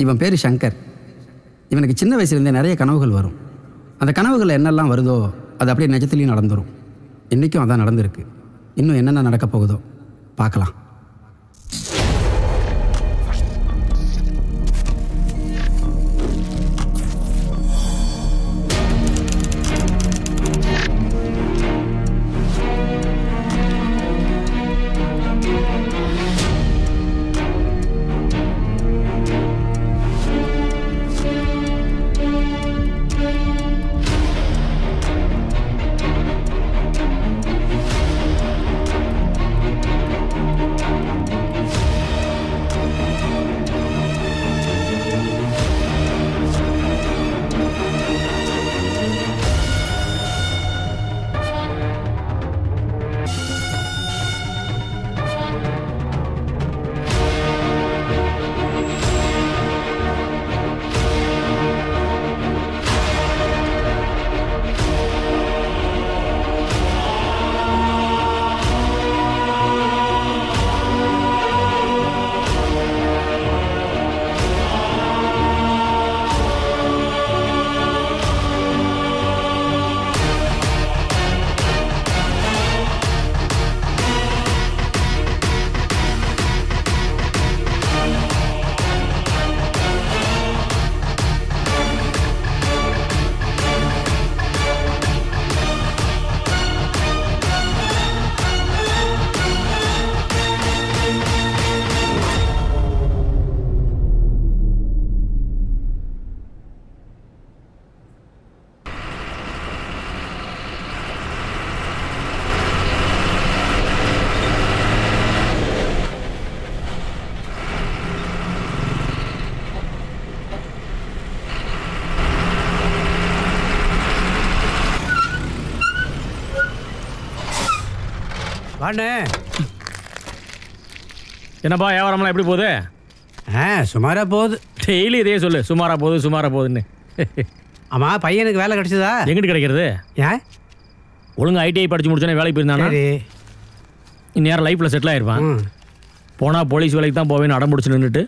இவன் பேர் சங்கர். இவனுக்கு சின்ன வயசுலேருந்தே நிறைய கனவுகள் வரும். அந்த கனவுகளில் என்னெல்லாம் வருதோ அது அப்படியே நிஜத்துலேயும் நடந்துடும். இன்றைக்கும் அதான் நடந்திருக்கு. இன்னும் என்னென்ன நடக்க போகுதோ பார்க்கலாம். என்னப்பா வியாபாரம்லாம் எப்படி போகுது? சுமாரா போகுது. டெய்லி இதே சொல்லு, சுமாரா போகுது சுமாரா போகுதுன்னு. ஆமாம், பையனுக்கு வேலை கிடைச்சதா? எங்கிட்டு கிடைக்கிறது? ஏன் ஒழுங்கு ஐடிஐ படிச்சு முடிச்சோன்னே வேலைக்கு போயிருந்தானா இந்நேரம் லைஃப்பில் செட்டில் ஆகிருப்பான். போனால் போலீஸ் வேலைக்கு தான் போவேன்னு அடம் பிடிச்சி நின்றுட்டு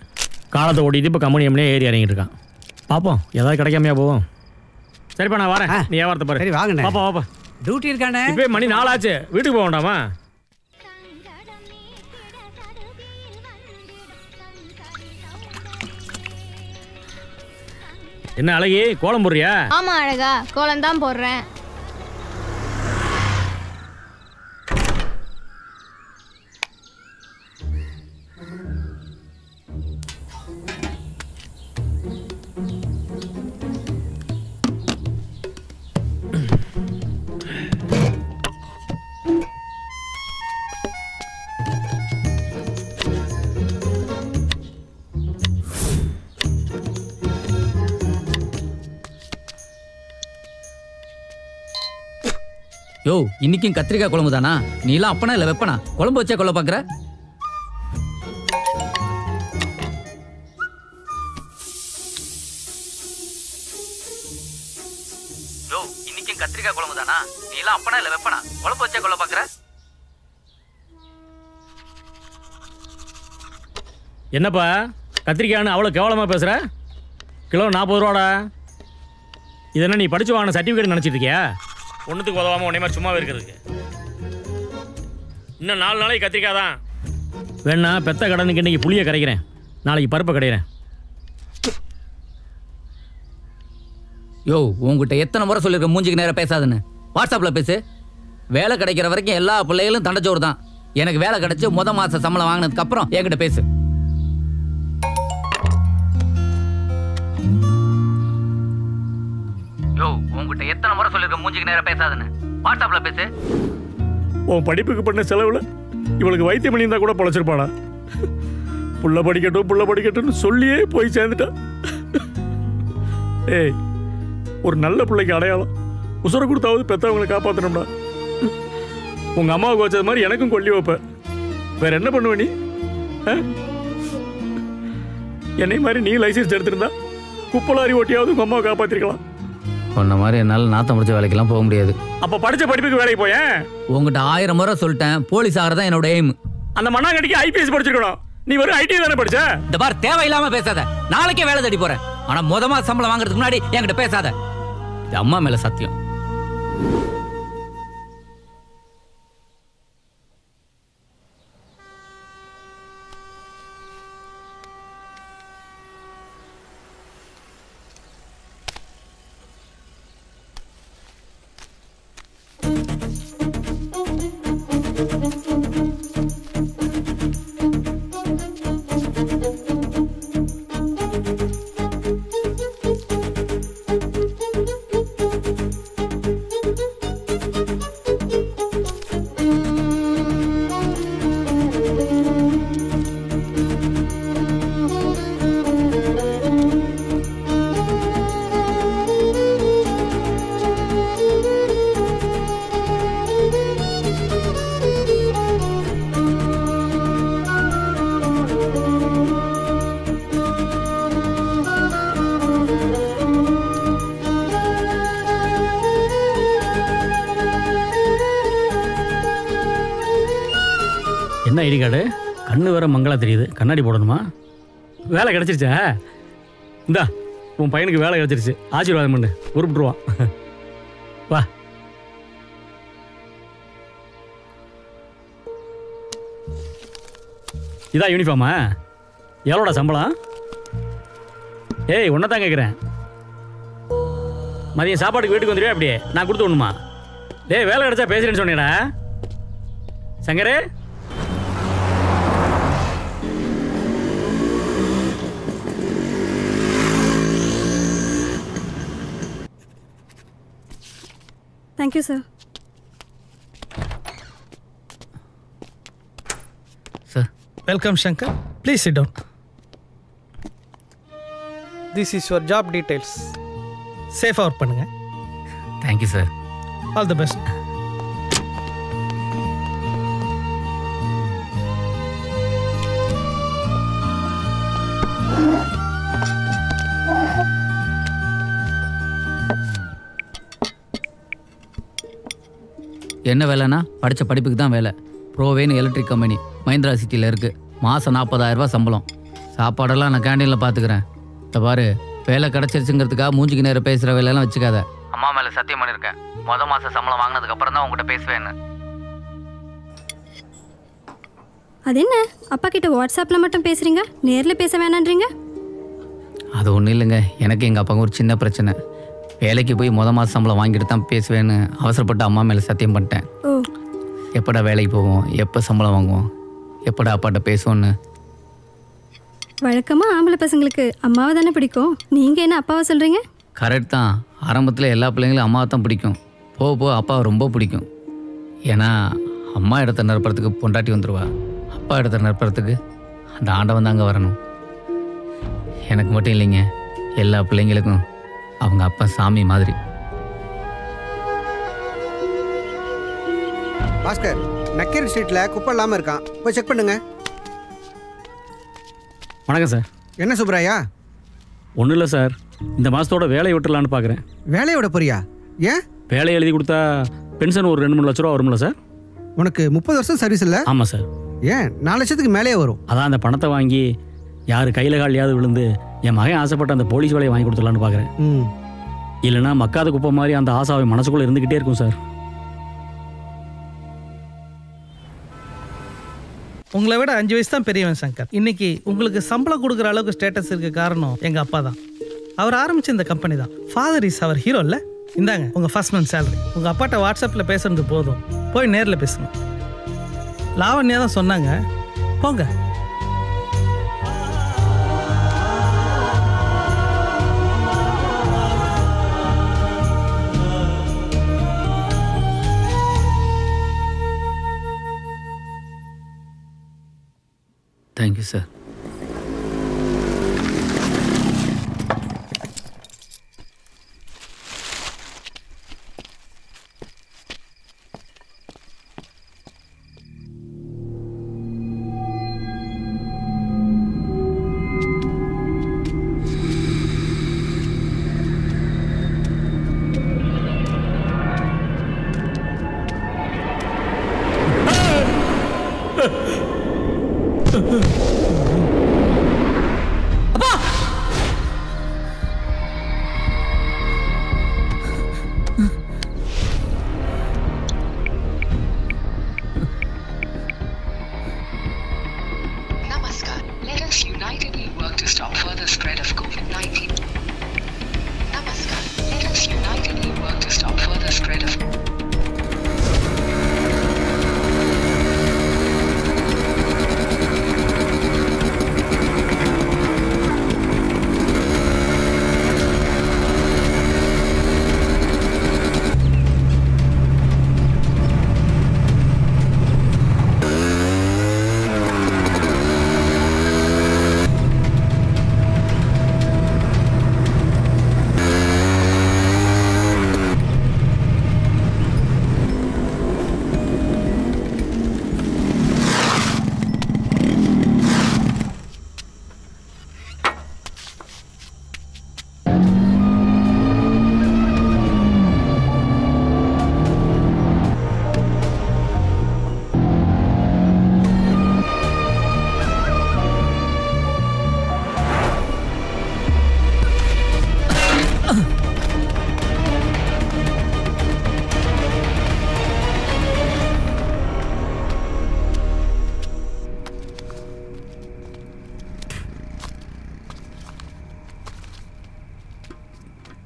காலத்தை ஓட்டிட்டு இப்போ கம்பெனி எம்னே ஏறி இறங்கிட்டு இருக்கான். பார்ப்போம், ஏதாவது கிடைக்காமையா போவோம். சரிப்பா, நான் வரேன். நீ வியாபாரத்தை பாரு. சரி வாங்கண்ணே. பாப்பா வாப்பா. டியூட்டி இருக்கானே. இப்போ மணி 4 ஆச்சு, வீட்டுக்கு போக வேண்டாமா? என்ன அழகி, கோலம் போடுறியா? ஆமா அழகா, கோலம் தான் போடுறேன். யோ, இன்னைக்கும் கத்திரிக்காய் குழம்பு தானா? நீ எல்லாம் அப்பனா இல்ல வெப்பனா? குழம்பு வச்சா கொள்ள பாக்குற? யோ, இன்னைக்கும் கத்திரிக்காய் குழம்பு தானா? நீ எல்லாம் அப்பனா இல்ல வெப்பனா? குழம்பு வச்சா கொள்ள பாக்குற? என்னப்பா கத்திரிக்காய்னு அவ்வளோ கேவலமாக பேசுகிற? கிலோ 40 ரூபாடா. இது என்ன நீ படித்து வாங்கின சர்டிஃபிகேட் நினச்சிட்டு இருக்கியா? ஒன்றுத்துக்கு உதவாமல் உடனே மாதிரி சும்மாவே இருக்கிறதுக்கு. இன்னும் 4 நாளைக்கு கத்திரிக்காய் தான். வேணா பெத்த கடனுக்கு இன்றைக்கி புளியை கரைக்கிறேன், நாளைக்கு பருப்பை கரைக்கிறேன். யோ, உங்ககிட்ட எத்தனை முறை சொல்லியிருக்க மூஞ்சிக்கு நேரம் பேசாதுன்னு? வாட்ஸ்அப்பில் பேசு. வேலை கிடைக்கிற வரைக்கும் எல்லா பிள்ளைகளும் தண்டச்சோறு தான். எனக்கு வேலை கிடைச்சி மாத சம்பளம் வாங்கினதுக்கு அப்புறம் என்கிட்ட பேசு. யோ, உங்ககிட்ட எத்தனை முறை சொல்லியிருக்க மூஞ்சிக்கு நேரம் பேசாதுன்னு? வாட்ஸ்அப்பில் பேசு. உன் படிப்புக்கு பண்ண செலவில் இவளுக்கு வைத்தியம் பண்ணியிருந்தா கூட பொழைச்சிருப்பாளா? புள்ள படிக்கட்டும்னு சொல்லியே போய் சேர்ந்துட்டா. ஏய், ஒரு நல்ல பிள்ளைக்கு அடையாளம் உசுரை கொடுத்தாவது பெற்றவங்களை காப்பாற்றணும்டா. உங்கள் அம்மாவுக்கு வச்சது மாதிரி எனக்கும் கொல்லி வைப்ப. வேற என்ன பண்ணுவ நீ? என்னை மாதிரி நீ லைசன்ஸ் எடுத்திருந்தா குப்பலாரி ஓட்டியாவது உங்கள் அம்மாவை காப்பாற்றிருக்கலாம். உன்ன மாதிரி என்னால் நாத்தம் முடிச்ச வேலைக்கெல்லாம் போக முடியாது. அப்போ படித்த படிப்புக்கு வேலைக்கு போயேன். உங்ககிட்ட 1000 முறை சொல்லிட்டேன், போலீஸ் ஆகிறதான் என்னோட எய்ம். அந்த மண்ணாங்கட்டிக்கு IPS படிச்சிருக்கணும். நீ வெறும் ஐடி தானே படிச்ச? இந்த பார், தேவையில்லாம பேசாத. நாளைக்கே வேலை தேடி போறேன். ஆனா முத மாச சம்பளம் வாங்குறதுக்கு முன்னாடி என்கிட்ட பேசாத. இது அம்மா மேல சத்தியம். என்ன ஐடி கார்டு? கண்ணு வேற மங்களா தெரியுது. கண்ணாடி போடணுமா? வேலை கிடைச்சிருச்சா? இந்தா உன் பையனுக்கு வேலை கிடைச்சிருச்சு. ஆசீர்வாதம் பண்ணு, உருப்பிட்டுருவான். வா. இதான் யூனிஃபார்மா? எவ்வளோடா சம்பளம்? ஏய், ஒன்றை தான் கேட்குறேன். மதியம் சாப்பாட்டுக்கு வீட்டுக்கு வந்துடுவே அப்படியே நான் கொடுத்து விடணுமா? டேய், வேலை கிடைச்சா பேசுறேன்னு சொன்னேடா சங்கரே. Thank you, sir. Sir. Welcome, Shankar. Please sit down. This is your job details. Safe work பண்ணுங்க. Thank you, sir. All the best. என்ன வேலைன்னா படித்த படிப்புக்கு தான் வேலை. ப்ரோவேன் எலக்ட்ரிக் கம்பெனி மஹிந்திரா சிட்டியில் இருக்குது. மாதம் 40,000 ரூபா சம்பளம். சாப்பாடெல்லாம் நான் கேண்டீனில் பார்த்துக்கிறேன். இந்த பாரு, வேலை கிடச்சிருச்சுங்கிறதுக்காக மூஞ்சிக்கு நேரம் பேசுகிற வேலையெல்லாம் வச்சுக்காத. அம்மா மேலே சத்தியம் பண்ணியிருக்கேன். மாதம் சம்பளம் வாங்கினதுக்கப்புறம் தான் உங்கள்கிட்ட பேசுவேன்னு. அது என்ன அப்பா கிட்ட வாட்ஸ்அப்பில் மட்டும் பேசுகிறீங்க, நேரில் பேச வேணான்றீங்க? அது ஒன்றும் இல்லைங்க, எனக்கு எங்கள் அப்பாவுக்கு ஒரு சின்ன பிரச்சனை. வேலைக்கு போய் மாத சம்பளம் வாங்கிட்டு தான் பேசுவேன்னு அவசரப்பட்டு அம்மா மேலே சத்தியம் பண்ணிட்டேன். எப்படா வேலைக்கு போவோம், எப்போ சம்பளம் வாங்குவோம், எப்படா அப்பாட்ட பேசுவோன்னு. வழக்கமாக ஆம்பளை பசங்களுக்கு அம்மாவை தானே பிடிக்கும், நீங்கள் என்ன அப்பாவை சொல்கிறீங்க? கரெக்ட் தான். ஆரம்பத்தில் எல்லா பிள்ளைங்களும் அம்மாவை தான் பிடிக்கும். போக போக அப்பாவை ரொம்ப பிடிக்கும். ஏன்னா அம்மா இடத்த நிரப்புறதுக்கு பொண்டாட்டி வந்துடுவா, அப்பா இடத்த நிரப்புறதுக்கு அந்த ஆண்டவன் தாங்க வரணும். எனக்கு மட்டும் இல்லைங்க, எல்லா பிள்ளைங்களுக்கும் அவங்க அப்பா சாமி மாதிரி. பாஸ்கர், நக்கீர் ஸ்ட்ரீட்ல குப்பை இல்லாமல் இருக்கான், போய் செக் பண்ணுங்க. வணக்கம் சார். என்ன சுப்ராயா? ஒன்றும் இல்லை சார், இந்த மாதத்தோட வேலையை விட்டுலான்னு பார்க்குறேன். வேலையை விட போறியா? ஏன்? வேலையை எழுதி கொடுத்தா பென்ஷன் ஒரு 2-3 லட்ச ரூபா வரும்ல சார்? உனக்கு 30 வருஷம் சர்வீஸ் இல்லை? ஆமாம் சார். ஏன் 4 லட்சத்துக்கு மேலே வரும். அதான் அந்த பணத்தை வாங்கி யார் கையில் காலியாவது விழுந்து என் மகன் ஆசைப்பட்ட அந்த போலீஸ் வேலையை வாங்கி கொடுத்துடலான்னு பார்க்குறேன். இல்லைன்னா மக்காத குப்பை மாதிரி அந்த ஆசாவை மனசுக்குள்ளே இருந்துக்கிட்டே இருக்கும் சார். உங்களை விட 5 வயசு தான் பெரியவன் சங்கர். இன்னைக்கு உங்களுக்கு சம்பளம் கொடுக்குற அளவுக்கு ஸ்டேட்டஸ் இருக்க காரணம் எங்கள் அப்பா தான். அவர் ஆரம்பித்த இந்த கம்பெனி தான். ஃபாதர் இஸ் அவர் ஹீரோ இல்லை? இந்தாங்க உங்கள் ஃபர்ஸ்ட் மந்த் சேலரி. உங்கள் அப்பாட்ட வாட்ஸ்அப்பில் பேசுறது போதும், போய் நேரில் பேசுங்க. லாவண்யா தான் சொன்னாங்க, போங்க. Thank you sir.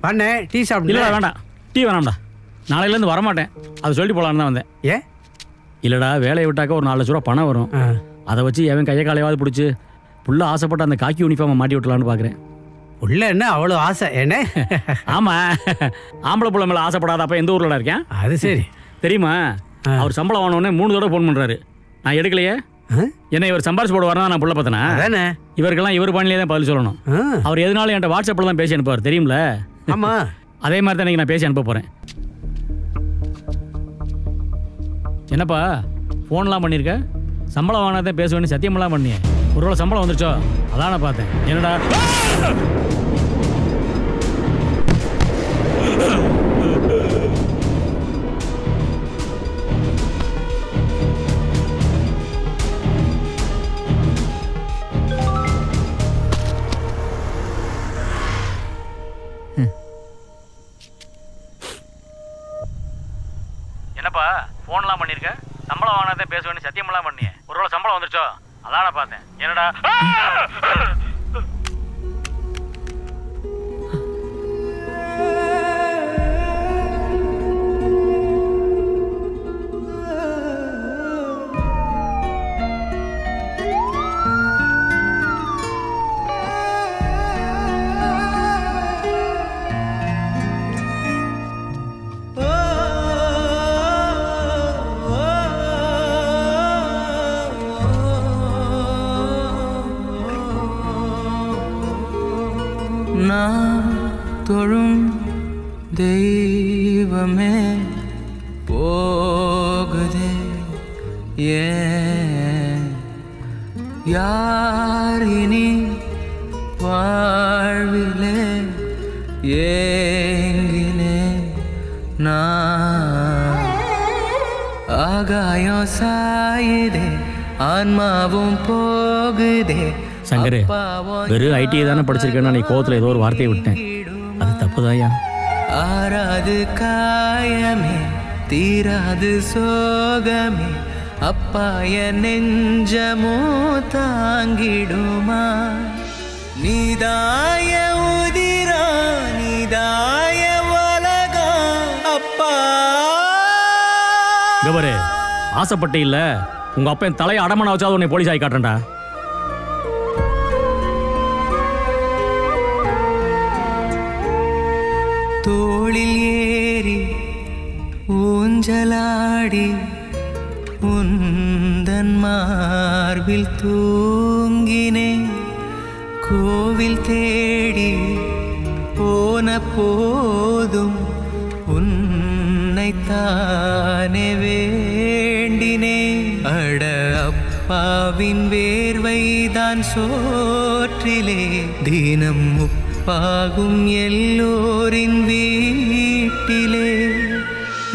பண்ண டீ சாப்பிடு. இல்லைடா வேண்டாம், டீ வேணாம்டா. நாளையிலேருந்து வரமாட்டேன். அது சொல்லிட்டு போகலான்னு தான் வந்தேன். ஏன்? இல்லைடா, வேலையை விட்டாக்க ஒரு 4 லட்ச ரூபா பணம் வரும். அதை வச்சு எவன் கையை காலையாவது பிடிச்சி புள்ள ஆசைப்பட்டு அந்த காக்கி யூனிஃபார்மை மாட்டி விட்டலான்னு பார்க்குறேன். உள்ள என்ன அவ்வளோ ஆசை என்ன? ஆமாம், ஆம்பளை புள்ள மேலே ஆசைப்படாத அப்போ எந்த ஊரில் இருக்கேன்? அது சரி. தெரியுமா, அவர் சம்பளம் வாங்கினோடனே 3 தடவை ஃபோன் பண்ணுறாரு. நான் எடுக்கலையே. என்ன இவர் சம்பாரிச்சு போட வரனா நான் புள்ள பார்த்தனா? இவருக்கெல்லாம் இவர் பண்ணிலே தான் பதில் சொல்லணும். அவர் எதுனாலும் என்கிட்ட வாட்ஸ்அப்பில் தான் பேசி அனுப்புவார், தெரியும்ல? ஆமாம், அதே மாதிரி தான் நான் பேசி அனுப்ப போகிறேன். என்னப்பா ஃபோன்லாம் பண்ணியிருக்க? சம்பளம் வாங்கினாதான் பேசுவேன்னு சத்தியமெல்லாம் பண்ணியே. ஒருவேளை சம்பளம் வந்துருச்சோ? அதான் நான் பார்த்தேன். என்னடா என்னப்பா ஃபோன்லாம் பண்ணியிருக்க? சம்பளம் வாங்கினாதான் பேசுவேன்னு சத்தியமெல்லாம் பண்ணியே. ஒருவேளை சம்பளம் வந்துருச்சோ? அதான் நான் பார்த்தேன். என்னடா தொழும் தெய்வமே போகுதே ஏன் யாரினி வாழ்விலே ஏங்கினே நான் ஆகாயம் சாயுதே ஆன்மாவும் போகுதே. சங்கரு, வெறும் ஐடி தானே படிச்சிருக்கேன்னா நீ கோவத்தில் ஏதோ ஒரு வார்த்தையை விட்டேன். அது தப்புதாயா? ஆறாது காயமே தீராது சோகமே அப்பா என் நெஞ்சமோ தாங்கிடுமா? நீதாய உதிரா நீதாய உலகா அப்பா. கபரு, ஆசைப்பட்டு இல்ல உங்க அப்பா என் தலையை அடமான வச்சாவது உன்னை போலீஸ் ஆகி காட்டுறேன்டா. தோளில் ஏறி ஊஞ்சலாடி உந்தன் மார்பில் தூங்கினே. கோவில் தேடி போன போதும் உன்னைத்தானே வேண்டினே. அட அப்பாவின் வேர்வைதான் சோற்றிலே தினம் பாகும் எல்லோரின் வீட்டிலே.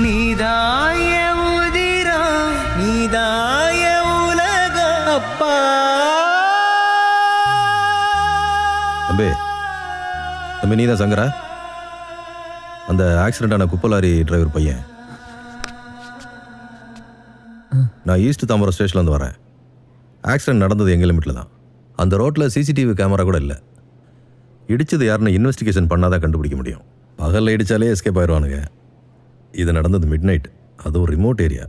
நீதாய உதிரா நீதாய உலக அப்பா. தம்பி தம்பி, நீ தான் சங்கரா? அந்த ஆக்சிடென்ட் ஆன குப்பலாரி டிரைவர் பையன். நான் ஈஸ்ட் தாம்பரம் ஸ்டேஷன்லேருந்து வரேன். ஆக்சிடென்ட் நடந்தது எங்கள் லிமிட்டில் தான். அந்த ரோட்டில் சிசிடிவி கேமரா கூட இல்லை. இடிச்சது யாருன்னு இன்வெஸ்டிகேஷன் பண்ணாதான் கண்டுபிடிக்க முடியும். பகலில் இடித்தாலே எஸ்கேப் ஆயிடுவானுங்க. இது நடந்தது மிட் நைட், அதுவும் ரிமோட் ஏரியா.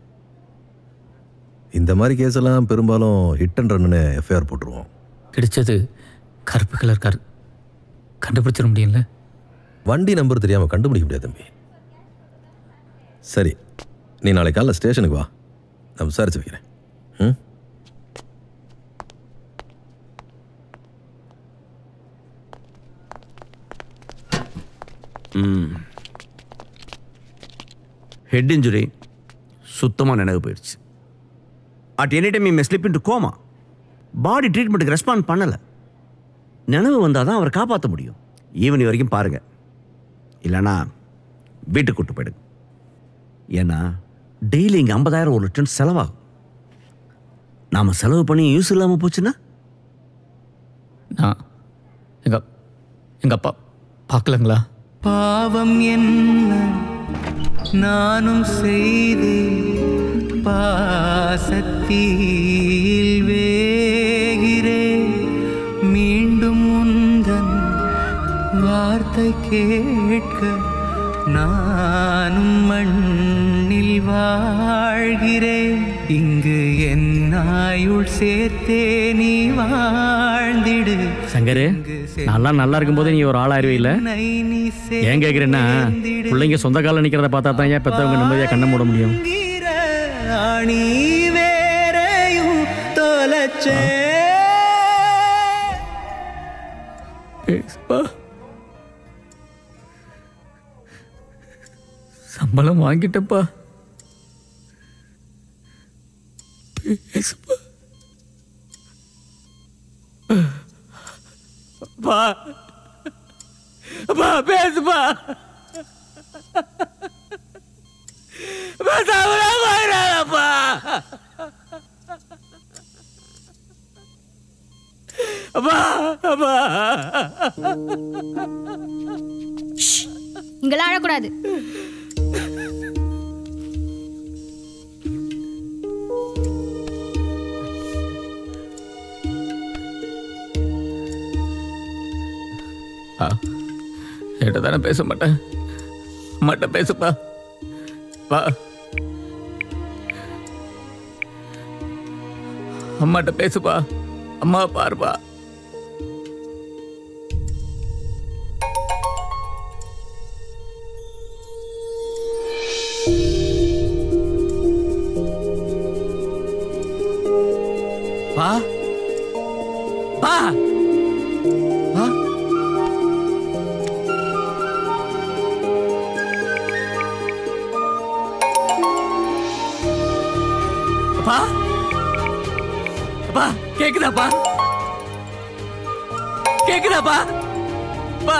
இந்த மாதிரி கேஸெல்லாம் பெரும்பாலும் ஹிட் அண்ட் ரன்னு எஃப்ஐஆர் போட்டுருவோம். கிடைச்சது கருப்பு கலர் கார், கண்டுபிடிச்சிட முடியல. வண்டி நம்பர் தெரியாமல் கண்டுபிடிக்க முடியாது தம்பி. சரி, நீ நாளைக்கு காலைல ஸ்டேஷனுக்கு வா, நான் விசாரிச்சு வைக்கிறேன். ஹெட் இன்ஜுரி, சுத்தமாக நினைவு போயிடுச்சு. At any time may slip into coma. Body ட்ரீட்மெண்ட்டுக்கு ரெஸ்பாண்ட் பண்ணலை. நினைவு வந்தால் தான் அவரை காப்பாற்ற முடியும். ஈவினிங் வரைக்கும் பாருங்கள், இல்லைன்னா வீட்டுக்கு கூட்டு போயிடுங்க. ஏன்னா டெய்லி இங்கே 50,000 ஒரு லிட்டர் செலவாகும். நாம் செலவு பண்ணி யூஸ் இல்லாமல் போச்சுன்னா எங்கள் அப்பா பார்க்கலங்களா? பாவம் என்ன நானும் செய்து பாசத்தில் வேகிறேன். மீண்டும் உந்தன் வார்த்தை வார்த்தை கேட்க நானும் மண்ணில் வாழ்கிறேன். இங்கு என் ஆயுள் சேர்த்தே நீ வாழ்ந்திடு. சங்கரு, நல்லா இருக்கும்போது நீ ஒரு ஆளாயிருவே இல்ல. ஏன் கேக்குறேன்னா, பிள்ளைங்க சொந்த கால நிக்கிறத பார்த்தா தான் ஏன் பெத்தவங்க நிம்மதியா கண்ண மூட முடியும். நீ வேறையும் தொலைச்சே. சம்பளம் வாங்கிட்டப்பா. பேசுப்பா. பேசுப்பா. இங்கெல்லாம் அழக்கூடாது. என்கிட்ட தானே பேச மாட்டேன். அம்மாட்ட பேசுப்பா. வா, அம்மாட்ட பேசுப்பா. அம்மா பாருப்பா. பா பா பா. அப்பா, அப்பா, கேக்குதாப்பா? கேக்குதாப்பா? அப்பா,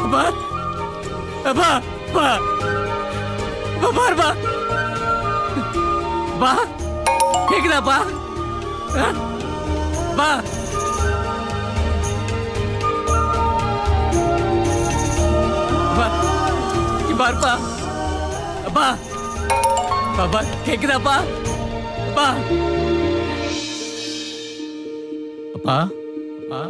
அப்பா, அப்பா, அப்பா, பாருப்பா. அப்பா, கேக்குதாப்பா? அப்பா, பாருப்பா. அப்பா, பாப்பா, கேக்குதாப்பா? அப்பா, அப்பா, அப்பா.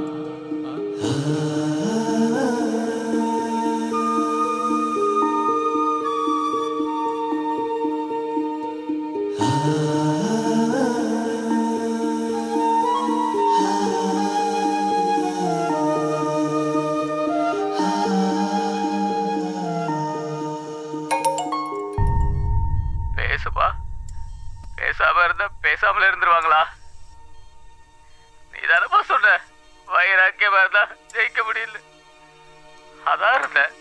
பேசுப்பா. பேசாம இருந்தா பேசாமல இருந்துருவாங்களா? நீ தானப்பா சொன்ன வைராக்கியமா இருந்தா ஜெயிக்க முடியல. அதான் இருந்தேன்.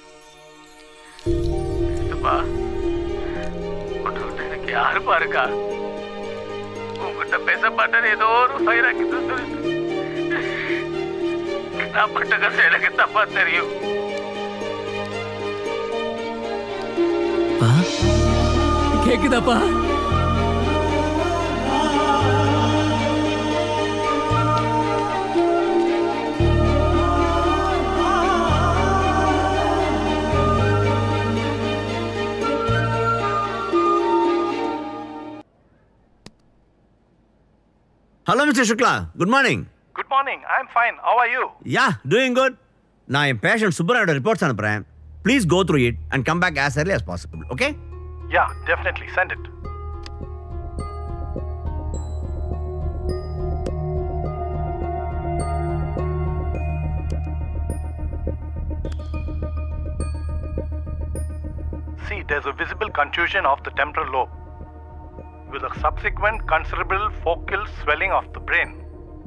எனக்கு யாருப்பா இருக்கா? உங்ககிட்ட பேச மாட்டேன்னு ஏதோ ஒரு வைராக்கியத்தை சொல்லிட்டு நான் பட்ட கஷ்டம் எனக்கு தப்பா தெரியும். கேக்குதாப்பா? Hello, Mr. Shukla. Good morning. Good morning. I'm fine. How are you? Yeah, doing good. நான் என் பேஷண்ட் சுப்பராயோட ரிப்போர்ட்ஸ் அனுப்புறேன். Please go through it and come back as early as possible. Okay? Yeah, definitely. Send it. See, there's a visible contusion of the temporal lobe with a subsequent considerable focal swelling of the brain.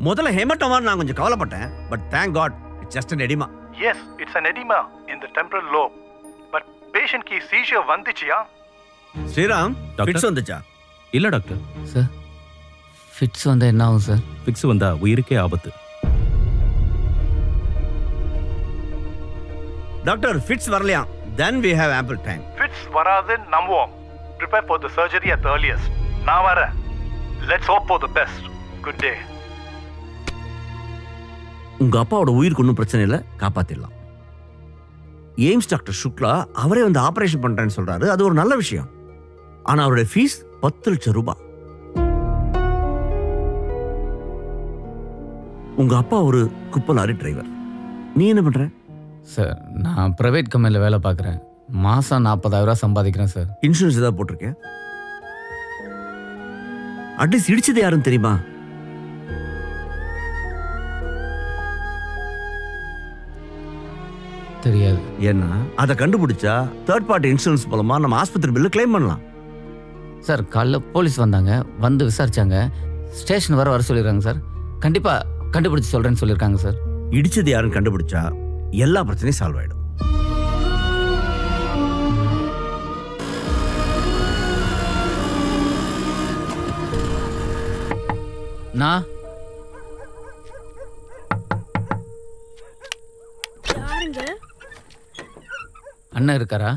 முதல்ல ஹெமட்டோமான்னு நான் கொஞ்சம் கவலைப்பட்டேன். But thank God, it's just an edema. Yes, it's an edema in the temporal lobe. But patient ki seizure vandichiya? Sriram, fits வந்துச்சா? இல்ல doctor. Sir, fits வந்தா என்ன ஆகும் sir? Fits வந்தா உயிருக்கே ஆபத்து. டாக்டர், ஃபிட்ஸ் வரலையா? Then we have ample time. Fits varadhu namvom. Prepare for the surgery at the earliest. Na vara. Let's hope for the best. Good day. உங்க அப்பாவோட உயிருக்கு ஒன்றும் பிரச்சனை இல்லை, காப்பாத்திடலாம். எய்ம்ஸ் டாக்டர் சுக்லா அவரே வந்து ஆபரேஷன் பண்றேன்னு சொல்றாரு. அது ஒரு நல்ல விஷயம். ஆனா அவருடைய ஃபீஸ் 10 லட்சம் ரூபாய். உங்க அப்பா ஒரு குப்பை லாரி டிரைவர். நீ என்ன பண்ற? சார் நான் ப்ரைவேட் கம்பெனியில் வேலை பார்க்குறேன். மாதம் 40,000 சம்பாதிக்கிறேன் சார். இன்சூரன்ஸ் ஏதாவது போட்டிருக்கேன்? அட்லீஸ்ட் இடிச்சது யாருன்னு தெரியுமா? தெரியாது. ஏன்னா அதை கண்டுபிடிச்சா தேர்ட் பார்ட்டி இன்சூரன்ஸ் மூலமா நம்ம ஆஸ்பத்திரி பில்லு கிளைம் பண்ணலாம். சார் காலைல போலீஸ் வந்தாங்க, வந்து விசாரிச்சாங்க, ஸ்டேஷன் வர சொல்லிடுறாங்க சார். கண்டிப்பாக கண்டுபிடிச்சி சொல்கிறேன்னு சொல்லியிருக்காங்க சார். இடிச்சது யாருன்னு கண்டுபிடிச்சா எல்லா பிரச்சனையும் சால்வ் ஆயிடும். நான் யாருங்க? அண்ணன் இருக்காரா?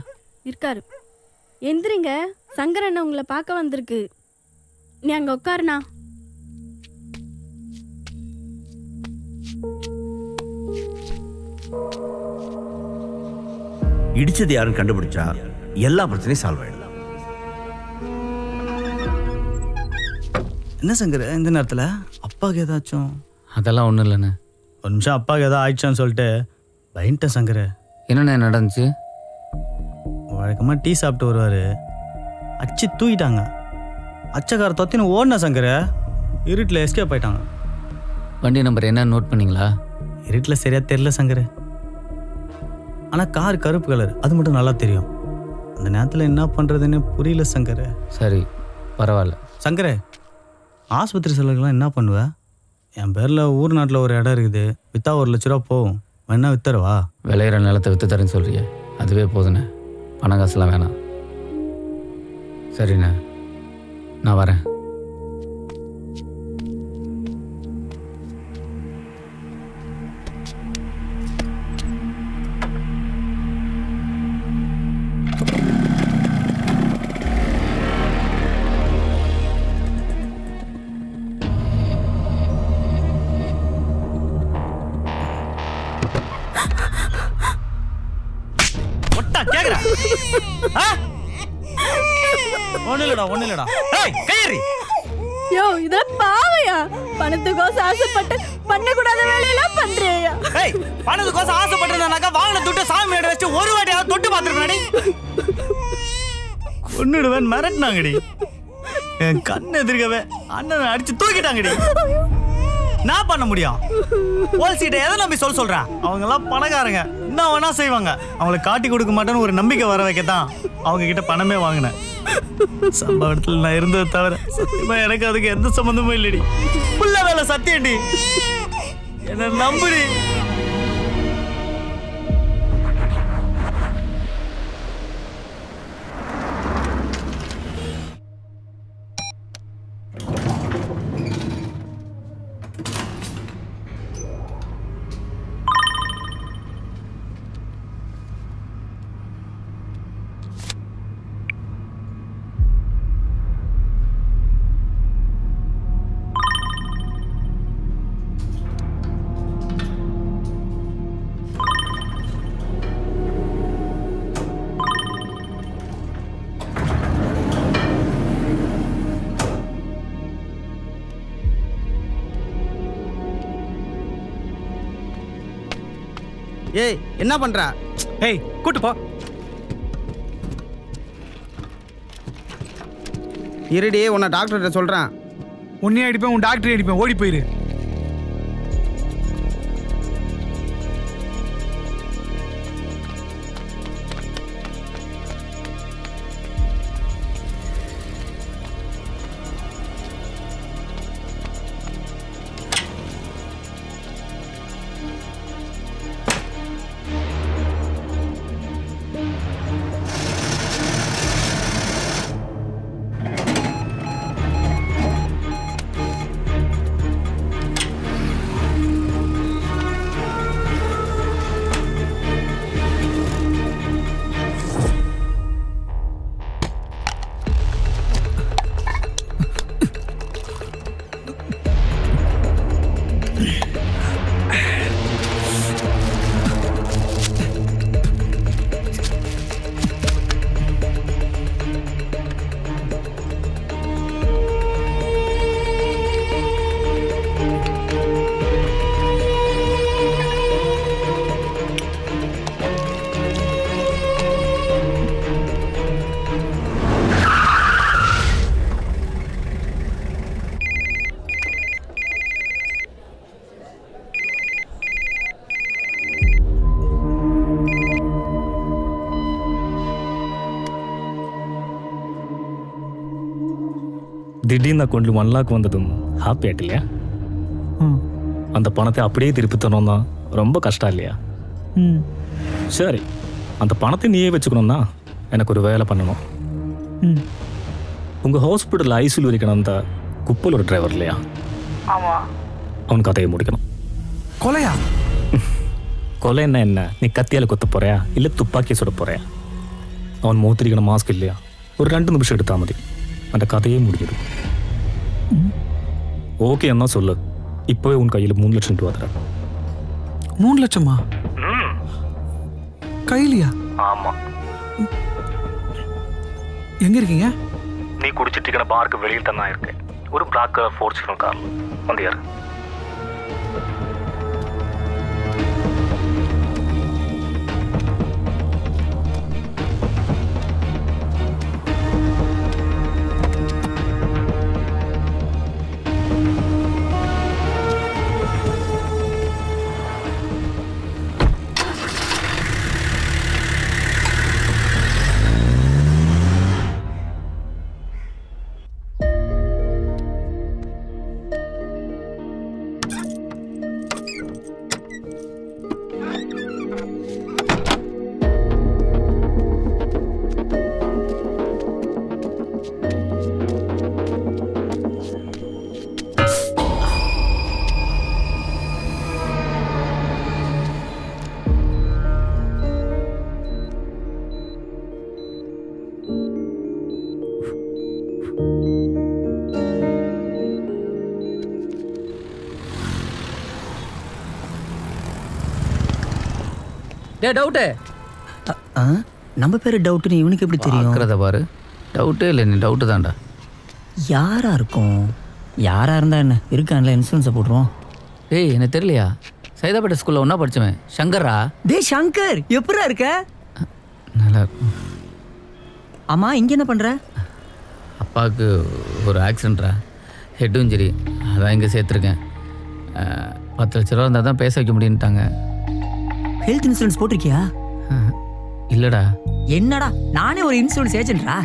இருக்காரு. எந்திரிங்க, சங்கர் அண்ணன் உங்களை பார்க்க வந்திருக்கு. நீ அங்க உட்காருண்ணா. இடிச்சது யாருன்னு கண்டுபிடிச்சா எல்லா பிரச்சனையும் சால்வ் ஆயிடும். என்ன சங்கர் இந்த நேரத்தில் அப்பாவுக்கு ஏதாச்சும்? அதெல்லாம் ஒன்றும் இல்லைண்ணே. ஒரு நிமிஷம் அப்பாவுக்கு ஏதோ ஆயிடுச்சான்னு சொல்லிட்டு பயன்ட்டேன் சங்கர். என்னண்ணே நடந்துச்சு? வழக்கமாக டீ சாப்பிட்டு வருவார், அச்சு தூக்கிட்டாங்க. அச்சக்கார தொத்தின்னு ஓடின சங்கர், இருட்டில் எஸ்கேப் ஆயிட்டாங்க. வண்டி நம்பர் என்ன நோட் பண்ணிங்களா? இருட்டில் சரியாக தெரில சங்கர். ஆனால் கார் கருப்பு கலர், அது மட்டும் நல்லா தெரியும். அந்த நேரத்தில் என்ன பண்ணுறதுன்னு புரியல சங்கர். சரி பரவாயில்ல. சங்கர், ஆஸ்பத்திரி செலவுக்கெல்லாம் என்ன பண்ணுவேன்? என் பேரில் ஊர் நாட்டில் ஒரு இடம் இருக்குது, விற்றா 1 லட்ச ரூபா போகும். வேணா வித்தரவா? விளையிற நிலத்தை விற்று தரேன்னு சொல்றியே, அதுவே போதுண்ணே. பணம் காசுலாம் வேணாம். சரிண்ணே, நான் வரேன். ஒண்ணு இல்லடா. ஏய் கையறி. யோ இதெல்லாம் பாவையா? பணத்துக்கோசம் ஆசைப்பட்டு பண்ணக்கூடாத வேலையெல்லாம் பண்றியா? ஏய் பணத்துக்கோசம் ஆசைப்பட்டிருந்தானாக்கா வாங்கின துட்டு சாமி மேட வச்சு ஒரு வாட்டியாவது தொட்டு பார்த்துருக்கடி. கொன்னுடுவேன் மிரட்டினாங்கடி. என் கண்ணு எதிர்க்கவே அண்ணனை அடிச்சு தூக்கிட்டாங்கடி. நான் பண்ண முடியும்? போலீஸ்கிட்ட எதை நம்பி சொல்றேன்? அவங்க எல்லாம் பணக்காரங்க, என்ன வேணா செய்வாங்க. அவங்களை காட்டி கொடுக்க மாட்டேன்னு ஒரு நம்பிக்கை வர வைக்கத்தான் அவங்க கிட்ட பணமே வாங்கினேன். சம்பவத்தில் நான் இருந்ததை தவிர சத்தியமா எனக்கு அதுக்கு எந்த சம்பந்தமும் இல்லடி. புள்ள வேலை சத்தியண்டி, என்ன நம்புடி. ஏய் என்ன பண்ற? ஏய் கூட்டு போ. இருடி, உன்னை டாக்டர்கிட்ட சொல்றேன். உன்னையே அடிப்பேன், உன் டாக்டர் அடிப்பேன், ஓடி போயிரு. திடீர்னு அக்கௌண்ட்ல 1 lakh வந்ததும் ஹாப்பி ஆயிட்டு இல்லையா? அந்த பணத்தை அப்படியே திருப்பி தரணும் தான் ரொம்ப கஷ்டம் இல்லையா? சரி, அந்த பணத்தை நீயே வச்சுக்கணும்னா எனக்கு ஒரு வேலை பண்ணணும். உங்கள் ஹாஸ்பிட்டலில் ஐசியூ இருக்கணும் அந்த குப்பல் ஒரு டிரைவர் இல்லையா? ஆமாம். அவன் கதையை முடிக்கணும். கொலையா? கொலைன்னா என்ன? நீ கத்தியால் கொத்த போறியா இல்லை துப்பாக்கியை சுட போறியா? அவன் மூத்திரிக்கண மாஸ்க் இல்லையா? ஒரு 2 நிமிஷம் எடுத்தா மதி, அந்த கதையே முடிஞ்சிடும். ஓகே என்ன சொல்லு, இப்போவே உன் கையில் 3 லட்சம் ரூபா தரேன். 3 லட்சமா? கையிலையா? ஆமாம். எங்க இருக்கீங்க? நீ குடிச்சிட்டு இருக்கிற பார்க்கு வெளியில் தான் இருக்கேன். ஒரு பிளாக் கலர் ஃபோர்ச்சுனர் காரில் வந்து யாரு? டே டவுட்டு நம்ம பேர் டவுட்டுன்னு இவனுக்கு எப்படி தெரியும்? இருக்கிறத பாரு, டவுட்டே இல்லை, நீ டவுட்டு தான்டா. யாரா இருக்கும்? யாரா இருந்தா என்ன, இருக்கான்ல இன்சூரன்ஸை போட்டுருவோம். டேய் எனக்கு தெரியலையா, சைதாப்பேட்டை ஸ்கூலில் ஒன்றா படித்தவன் சங்கரா. டே சங்கர், எப்படா இருக்க? நல்லா இருக்கும். ஆமாம், இங்கே என்ன பண்ணுற? அப்பாவுக்கு ஒரு ஆக்சிடென்ட்ரா, ஹெட் இன்ஜுரி, அதான் இங்கே சேர்த்துருக்கேன். 10 லட்ச ரூபா இருந்தால் தான் பேச வைக்க முடியுன்ட்டாங்க. Health insurance போட்டிருக்கியா? இல்லைடா. என்னடா, நானே ஒரு இன்சூரன்ஸ் ஏஜென்ட்ரா.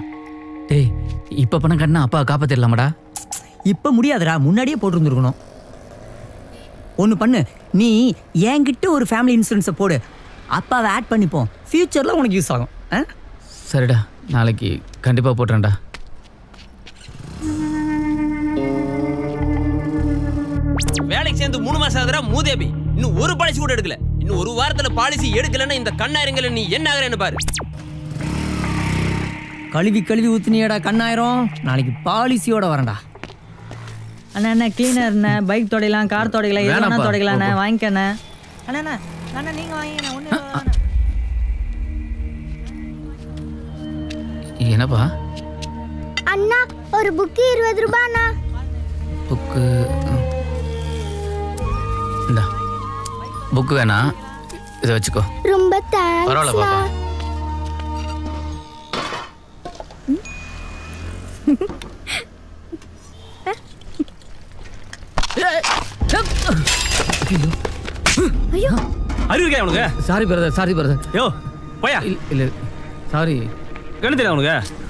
டேய் இப்போ பணம் கட்டினா அப்பா காப்பாற்றிடலாமாடா? இப்போ முடியாதுடா, முன்னாடியே போட்டுருந்துருக்கணும். ஒன்று பண்ணு, நீ என்கிட்ட ஒரு ஃபேமிலி இன்சூரன்ஸை போடு, அப்பாவை ஆட் பண்ணிப்போம், ஃப்யூச்சரில் உனக்கு யூஸ் ஆகும். சரிடா, நாளைக்கு கண்டிப்பாக போட்டுறேன்டா. வேலைக்கு சேர்ந்து 3 மாசம் ஆகுதுடா மூதேபி, இன்னும் ஒரு பாலிசி கூட எடுக்கல. இன்னும் ஒரு வாரத்துல பாலிசி எடுக்கலன்னா இந்த கண்ணாயிரங்கள நீ என்ன ஆகுறேன்னு பாரு. கழுவி கழுவி ஊத்துனியடா கண்ணாயிரம், நாளைக்கு பாலிசியோட வரேன்டா. அண்ணா என்ன கிளீனர் என்ன, பைக் தொடையலாம், கார் தொடையலாம், எது வேணா தொடைக்கலாண்ணே, வாங்கிக்கண்ணே. அண்ணா அண்ணா நீங்கள் வாங்கிக்கண்ணே. ஒன்று என்னப்பா? அண்ணா ஒரு புக்கு 20 ரூபாண்ணா. புக்கு இந்தா, புக்கு வேணா, இதை வச்சுக்கோ. ரொம்ப தேங்க்ஸ். பரவாயில்ல பாப்பா. ஐயோ அறிவு இருக்கா உனக்கு? Sorry brother, sorry brother. யோ போயா. இல்லை சாரி. என்ன தெரியும் உனக்கு?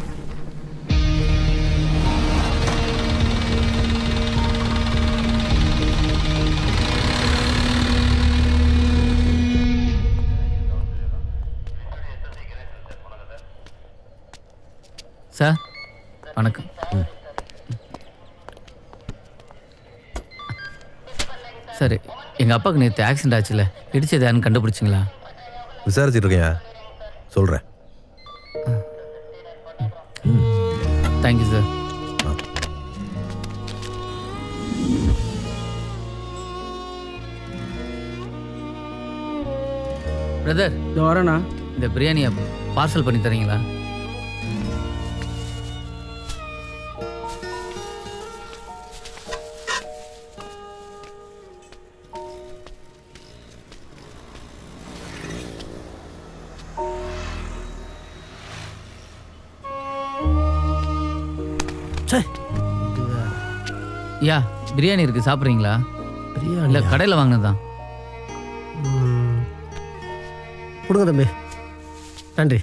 சார் வணக்கம். சரி, எங்கள் அப்பாவுக்கு நேற்று ஆக்சிடென்ட் ஆச்சுல, இடிச்சது யாருன்னு கண்டுபிடிச்சிங்களா? விசாரிச்சுட்டு இருக்கேன், சொல்கிறேன். Thank you sir. பிரதர் வரேண்ணா, இந்த பிரியாணியை பார்சல் பண்ணி தரீங்களா? யா பிரியாணி இருக்கு, சாப்பிட்றீங்களா? இல்லை கடையில் வாங்கினதான். கொடுங்க தம்பி, நன்றி.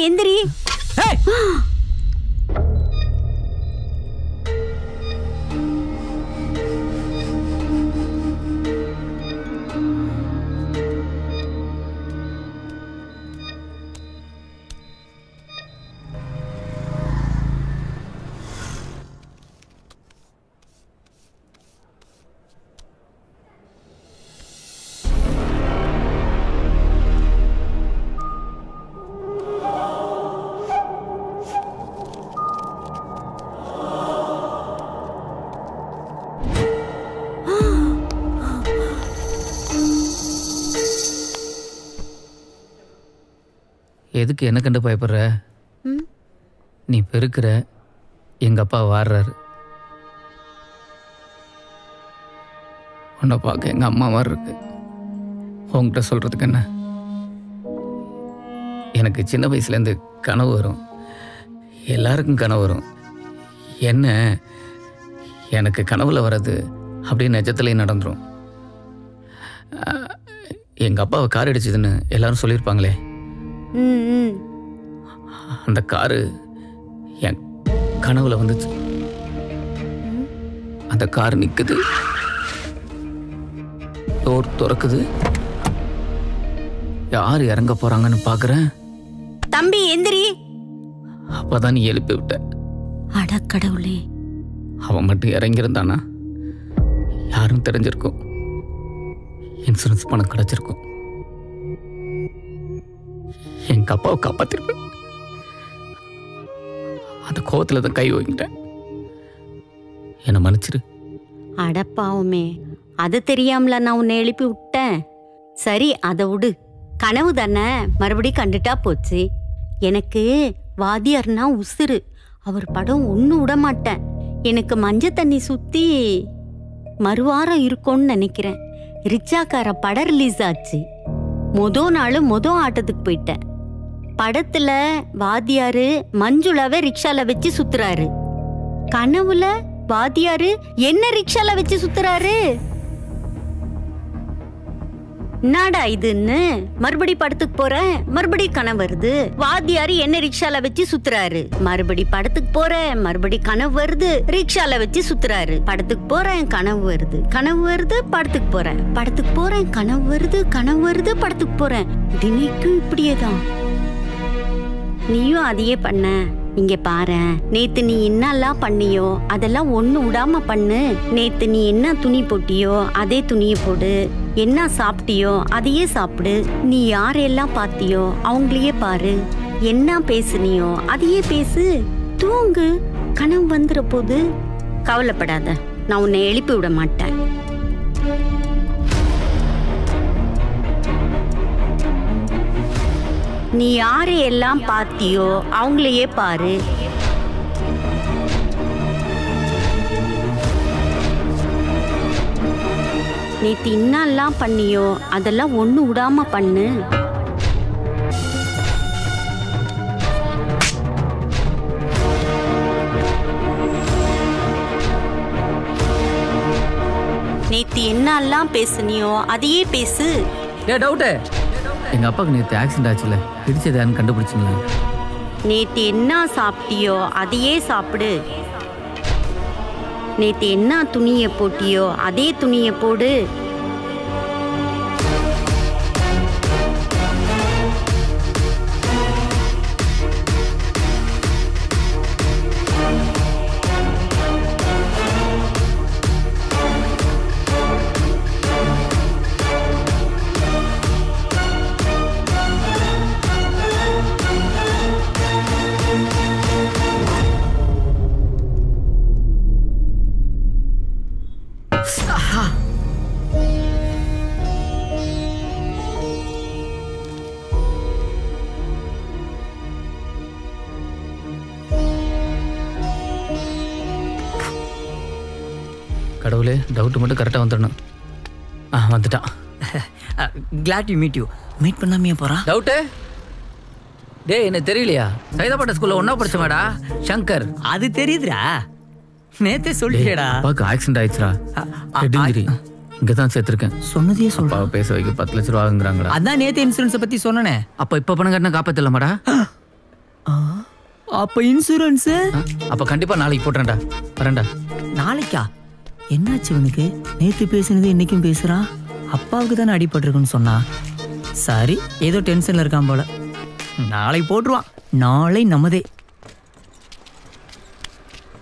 எந்திரி. எதுக்கு என்ன கண்டு பயப்படுற? நீ பெருக்கிற, எங்க அப்பா வாடுறாரு. உன்னை பார்க்க எங்க அம்மா மாதிரி இருக்கு. உங்ககிட்ட சொல்றதுக்கு என்ன? எனக்கு சின்ன வயசுலேருந்து கனவு வரும். எல்லாருக்கும் கனவு வரும். என்ன எனக்கு கனவுல வர்றது அப்படியே நிஜத்துலேயும் நடந்துடும். எங்க அப்பாவை கார் அடிச்சதுன்னு எல்லாரும் சொல்லியிருப்பாங்களே, அந்த காரு என் கனவுல வந்துச்சு. அந்த கார் நிக்குது, டோர் திறக்குது, யார் இறங்க போறாங்கன்னு பாக்குறேன். தம்பி எந்திரி. அப்பதான் நீ எழுப்பி விட்ட. அட கடவுளே, அவன் மட்டும் இறங்கியிருந்தானா யாரும் தெரிஞ்சிருக்கும், இன்சூரன்ஸ் பணம் கிடைச்சிருக்கும், எங்க அப்பாவை காப்பாத்திருப்பேன். அந்த கோவத்துல தான் கை வாங்கிட்டேன். என்னை மன்னிச்சிரு. அடப்பாவுமே, அது தெரியாமல நான் உன்னை எழுப்பி விட்டேன். சரி, அதை விடு. கனவு தானே, மறுபடியும் கண்டுட்டா போச்சு. எனக்கு வாத்தியார்னா உசுறு. அவர் படம் ஒன்றும் விட மாட்டேன். எனக்கு மஞ்சள் தண்ணி சுற்றி மறுவாரம் இருக்கும்னு நினைக்கிறேன். ரிச்சாக்கார படம் ரிலீஸ் ஆச்சு. நாள் ஆட்டத்துக்கு போயிட்டேன். படத்துல வாத்தியாரு மஞ்சுளாவை ரிக்ஷால வச்சு சுத்துறாரு. கனவுல வாத்தியாரு என்ன ரிக்ஷால வச்சு சுத்துறாரு. என்னடா இதுன்னு மறுபடி படத்துக்கு போறேன், மறுபடி கனவு வருது. வாத்தியாரு என்ன ரிக்ஷால வச்சு சுத்துறாரு. மறுபடி படத்துக்கு போறேன், மறுபடி கனவு வருது, ரிக்ஷால வச்சு சுத்துறாரு. படத்துக்கு போறேன், கனவு வருது, கனவு வருது, படத்துக்கு போறேன், படத்துக்கு போறேன், கனவு வருது, கனவு வருது, படத்துக்கு போறேன். தினைக்கும் இப்படியேதான். நீயும் அதையே பண்ண. இங்க பாரு, நேத்து நீ என்னெல்லாம் பண்ணியோ அதெல்லாம் ஒண்ணு விடாம பண்ணு. நேத்து நீ என்ன துணி போட்டியோ அதே துணியை போடு. என்ன சாப்பிட்டியோ அதையே சாப்பிடு. நீ யாரெல்லாம் பார்த்தியோ அவங்களையே பாரு. என்ன பேசுனியோ அதையே பேசு. தூங்கு, கனவு வந்துற போது. கவலைப்படாத, நான் உன்னை எழுப்பி விட மாட்டேன். நீ யாரையெல்லாம் பார்த்தியோ அவங்களையே பாரு. நேத்து என்னெல்லாம் பண்ணியோ அதெல்லாம் ஒண்ணு விடாம பண்ணு. நேத்து என்னெல்லாம் பேசுனியோ அதையே பேசு. டவுட்டு, எங்க அப்பாவுக்கு நேற்று ஆக்சிடென்ட் ஆச்சுல, இடிச்சதான்னு கண்டுபிடிச்சிங்களா? நேத்து என்ன சாப்பிட்டியோ அதையே சாப்பிடு. நேத்து என்ன துணியை போட்டியோ அதே துணியை போடு. கடவுளே, டவுட் மட்டும் கரெக்டாக வந்துடணும். வந்துட்டான். Glad you meet you. Meet பண்ணாமையே போறான். டவுட்டு, டேய் என்ன தெரியலையா? சைதாப்பேட்டை ஸ்கூல்ல ஒன்னா படிச்சமாடா, சங்கர். அது தெரியுதுடா, நேத்தே சொல்லிட்டேடா. அப்பாவுக்கு ஆக்சிடென்ட் ஆயிடுச்சுடா, ஹெட் இன்ஜுரி. இங்கே தான் சேர்த்துருக்கேன். சொன்னதே அப்பாவை பேச வைக்க 10 லட்ச ரூபா வாங்குறாங்கடா. அதான் நேத்து இன்சூரன்ஸை பத்தி சொன்னனே. அப்போ இப்போ பணம் கட்டினா காப்பாற்றலாமாடா? அப்ப இன்சூரன்ஸ் அப்ப கண்டிப்பா நாளைக்கு போட்டுறேன்டா. வரேன்டா. நாளைக்கா? என்னாச்சு இவனுக்கு? நேத்து பேசுனது இன்னைக்கும் பேசுறான். அப்பாவுக்கு தானே அடிபட்டிருக்குன்னு சொன்னா. சரி, ஏதோ டென்ஷன்ல இருக்கான் போல. நாளைக்கு போட்டுருவான். நாளை நமதே.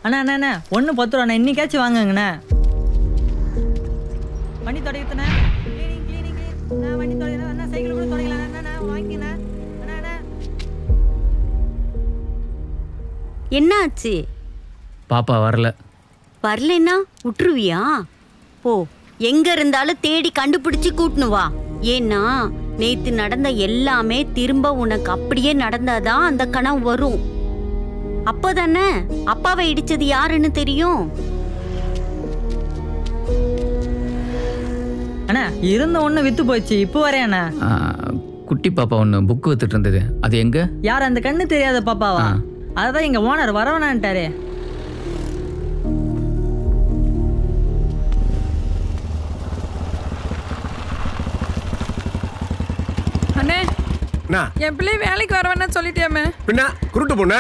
அண்ணா அண்ணா அண்ணா 1 10 ரூபா இன்னைக்காச்சும் வாங்குங்கண்ணா. வண்டி தொடங்கிட்டேண்ணா. Cleaning cleaning clean. நான் வண்டி தொடங்கினா அண்ணா சைக்கிள் கூட தொடங்கலாம் அண்ணா வாங்கிக்கண்ணா. அண்ணா அண்ணா என்னாச்சு? பாப்பா வரல. வரலன்னா விட்டுருவியா? போ, எங்க இருந்தாலும் தேடி கண்டுபிடிச்சு கூட்டுனு வா. ஏன்னா நேத்து நடந்த எல்லாமே திரும்ப உனக்கு அப்படியே நடந்தாதான் அந்த கனவு வரும். அப்பதானே அப்பாவை இடிச்சது யாருன்னு தெரியும். அண்ணா இருந்த ஒண்ணு வித்து போச்சு. இப்போ வரேன் அண்ணா. குட்டி பாப்பா ஒன்று புக்கு வித்துட்டு இருந்தது. அது எங்க? யார் அந்த கண்ணு தெரியாத பாப்பாவா? அதான் எங்க ஓனர் வரவனான்ட்டாரே. அண்ணே என் பிள்ளை வேலைக்கு வரவேன்னா சொல்லிட்டியாமே. பின்ன குருட்டு பொண்ணு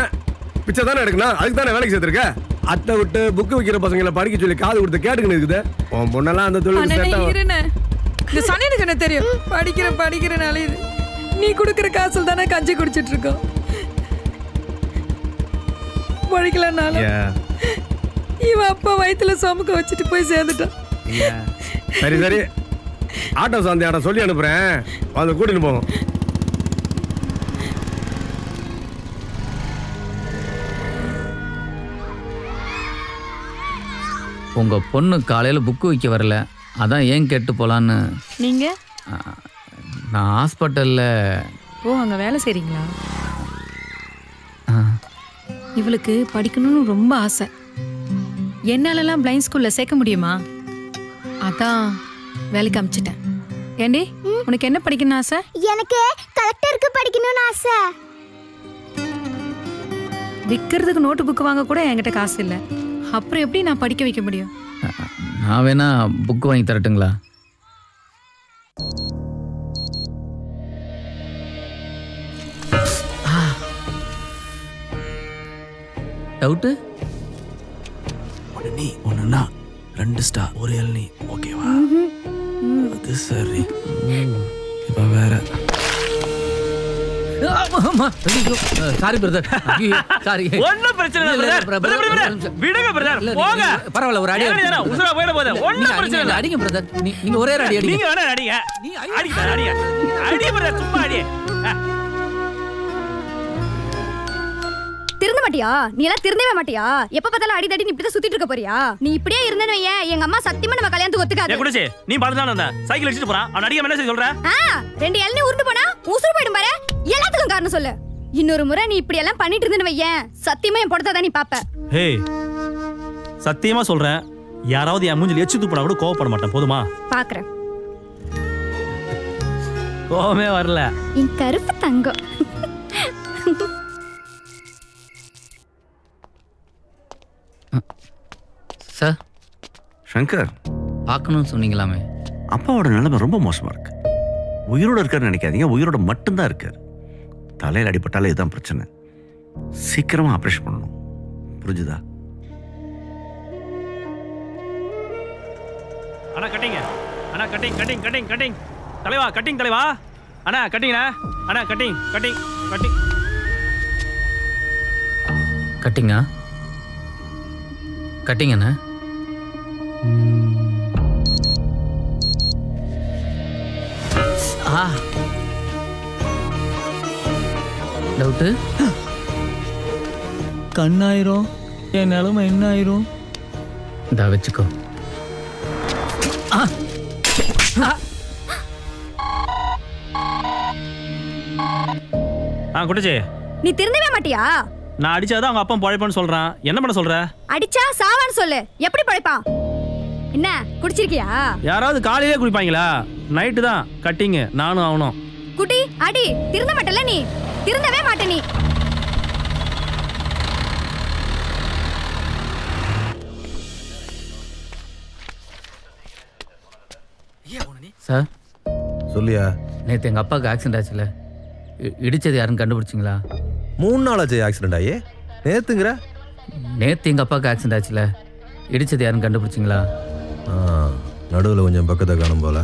பிச்சை தானே எடுக்கணும். அதுக்கு தானே வேலைக்கு சேர்த்துருக்க. அத்தை விட்டு புக்கு வைக்கிற பசங்களை படிக்க சொல்லி காது கொடுத்து கேட்டுக்கின்னு இருக்குது. உன் பொண்ணெல்லாம் அந்த தொழில் இருண்ணே. இந்த சனியனுக்கு என்ன தெரியும்? படிக்கிறனால இது நீ கொடுக்குற காசில் தானே கஞ்சி குடிச்சிட்டு இருக்கோம். படிக்கலனாலும் இவன் அப்பா வயிற்றுல சுமக்க வச்சுட்டு போய் சேர்ந்துட்டான். சரி சரி, ஆட்டோ சாந்தி ஆட்டோ சொல்லி அனுப்புறேன், வந்து கூட்டின்னு போவோம். உங்க பொண்ணு காலையில புக்கு வைக்க வரல, அதான் ஏன் கேட்டு போலான்னு. நீங்க? நான் ஹாஸ்பிட்டல்ல. ஓ, அங்க வேலை செய்றீங்களா? இவளுக்கு படிக்கணும்னு ரொம்ப ஆசை. என்னாலலாம் பிளைண்ட் ஸ்கூல்ல சேர்க்க முடியுமா? அதான் வேலைக்கு அமிச்சிட்டேன். ஏண்டி உனக்கு என்ன படிக்கணும்னு ஆசை? எனக்கு கலெக்டருக்கு படிக்கணும்னு ஆசை. விற்கிறதுக்கு நோட்டு புக் வாங்க கூட என்கிட்ட காசு இல்லை. அப்புறம் எப்படி நான் படிக்க வைக்க முடியும்? நான் வேணா புக் வாங்கி தரட்டுங்களா? டவுட்டு? நீ ஒண்ணுனா 2 ஸ்டார் 1 இளநீ ஓகேவா? அது சரி. இப்ப வேற. Sorry brother. சாரி. ஒண்ணும் பிரச்சனை இல்ல பிரதர். விடுங்க பிரதர். போங்க. பரவாயில்ல, ஒரு அடி அடிங்க. உசுரா போயிட போகுது. ஒண்ணும் பிரச்சனை இல்ல. அடிங்க பிரதர். நீங்க ஒரே அடி அடிங்க. நீங்க வேணா அடிங்க. நீ அடிங்க. அடி பிரதர், சும்மா அடி. திருந்த மாட்டியா? நீ எல்லாம் திருந்தவே மாட்டியா? எப்ப பார்த்தாலும் அடி தடி நீ இப்படி சுத்திட்டு இருக்க போறியா? நீ இப்படியே இருந்தேன்னு வையே, எங்க அம்மா சத்தியமா நம்ம கல்யாணத்துக்கு ஒத்துக்காது. ஏ குடிச்சி, நீ பாத்துதானே அந்த சைக்கிள் அடிச்சிட்டு போறான். அவன் அடிக்க என்ன சொல்ற? 2 இளநீ உருண்டு போனா உசுறு போயிடும் பாரு. எல்லாத்துக்கும் காரணம் சொல்லு. இன்னொரு முறை நீ இப்படி எல்லாம் பண்ணிட்டு இருந்தேன்னு வையே, சத்தியமா என் பொடத்தை தான் நீ பாப்ப. ஹே, சத்தியமா சொல்றேன், யாராவது என் மூஞ்சில எச்சு துப்புனா கூட கோவப்பட மாட்டேன். போதுமா? பாக்குறேன். கோவமே வரல. என் கருப்பு தங்கம். சார், சங்கர் பார்க்கணும்னு சொன்னீங்களாமே. அப்பாவோட நிலைமை ரொம்ப மோசமா இருக்கு. உயிரோட இருக்காருன்னு நினைக்காதீங்க, உயிரோட மட்டும்தான் இருக்காரு. தலையில் அடிபட்டாலே இதுதான் பிரச்சனை. சீக்கிரமா ஆப்ரேஷன் பண்ணணும், புரிஞ்சுதா? அண்ணா கட்டிங்க. அண்ணா கட்டிங் கட்டிங் கட்டிங் கட்டிங் தலைவா, கட்டிங் தலைவா. அண்ணா கட்டிங்கண்ணா. அண்ணா கட்டிங் கட்டிங் கட்டிங் கட்டிங்கா? கட்டிங்கண்ணா. டவுட்டு? கண்ணாயிரும். என் நிலைமை என்ன ஆயிரும்? இதா வச்சுக்கோ. குடிச்சு, நீ திருந்தவே மாட்டியா? நான் அடிச்சாதான் அவங்க அப்பா பழைப்பான்னு சொல்றான். என்ன பண்ண சொல்ற? அடிச்சா சாவான்னு சொல்லு. எப்படி பழைப்பான்? என்ன குடிச்சிருக்கியா? யாராவது காலையிலே குடிப்பாங்களா? நைட்டு தான் கட்டிங். நானும் அவனும். குட்டி அடி. திருந்த மாட்டல நீ. திருந்தவே மாட்ட நீ. சார் சொல்லியா? நேற்று எங்கள் அப்பாவுக்கு ஆக்சிடென்ட் ஆச்சுல, இடிச்சது யாருன்னு கண்டுபிடிச்சிங்களா? 3 நாள் ஆச்சு ஆக்சிடென்ட் ஆகி. நேத்துங்கிற? நேத்து எங்க அப்பாவுக்கு ஆக்சிடென்ட் ஆச்சுல, இடிச்சது யாருன்னு கண்டுபிடிச்சிங்களா? நடுவில் கொஞ்சம் பக்கத்தை காணும் போல.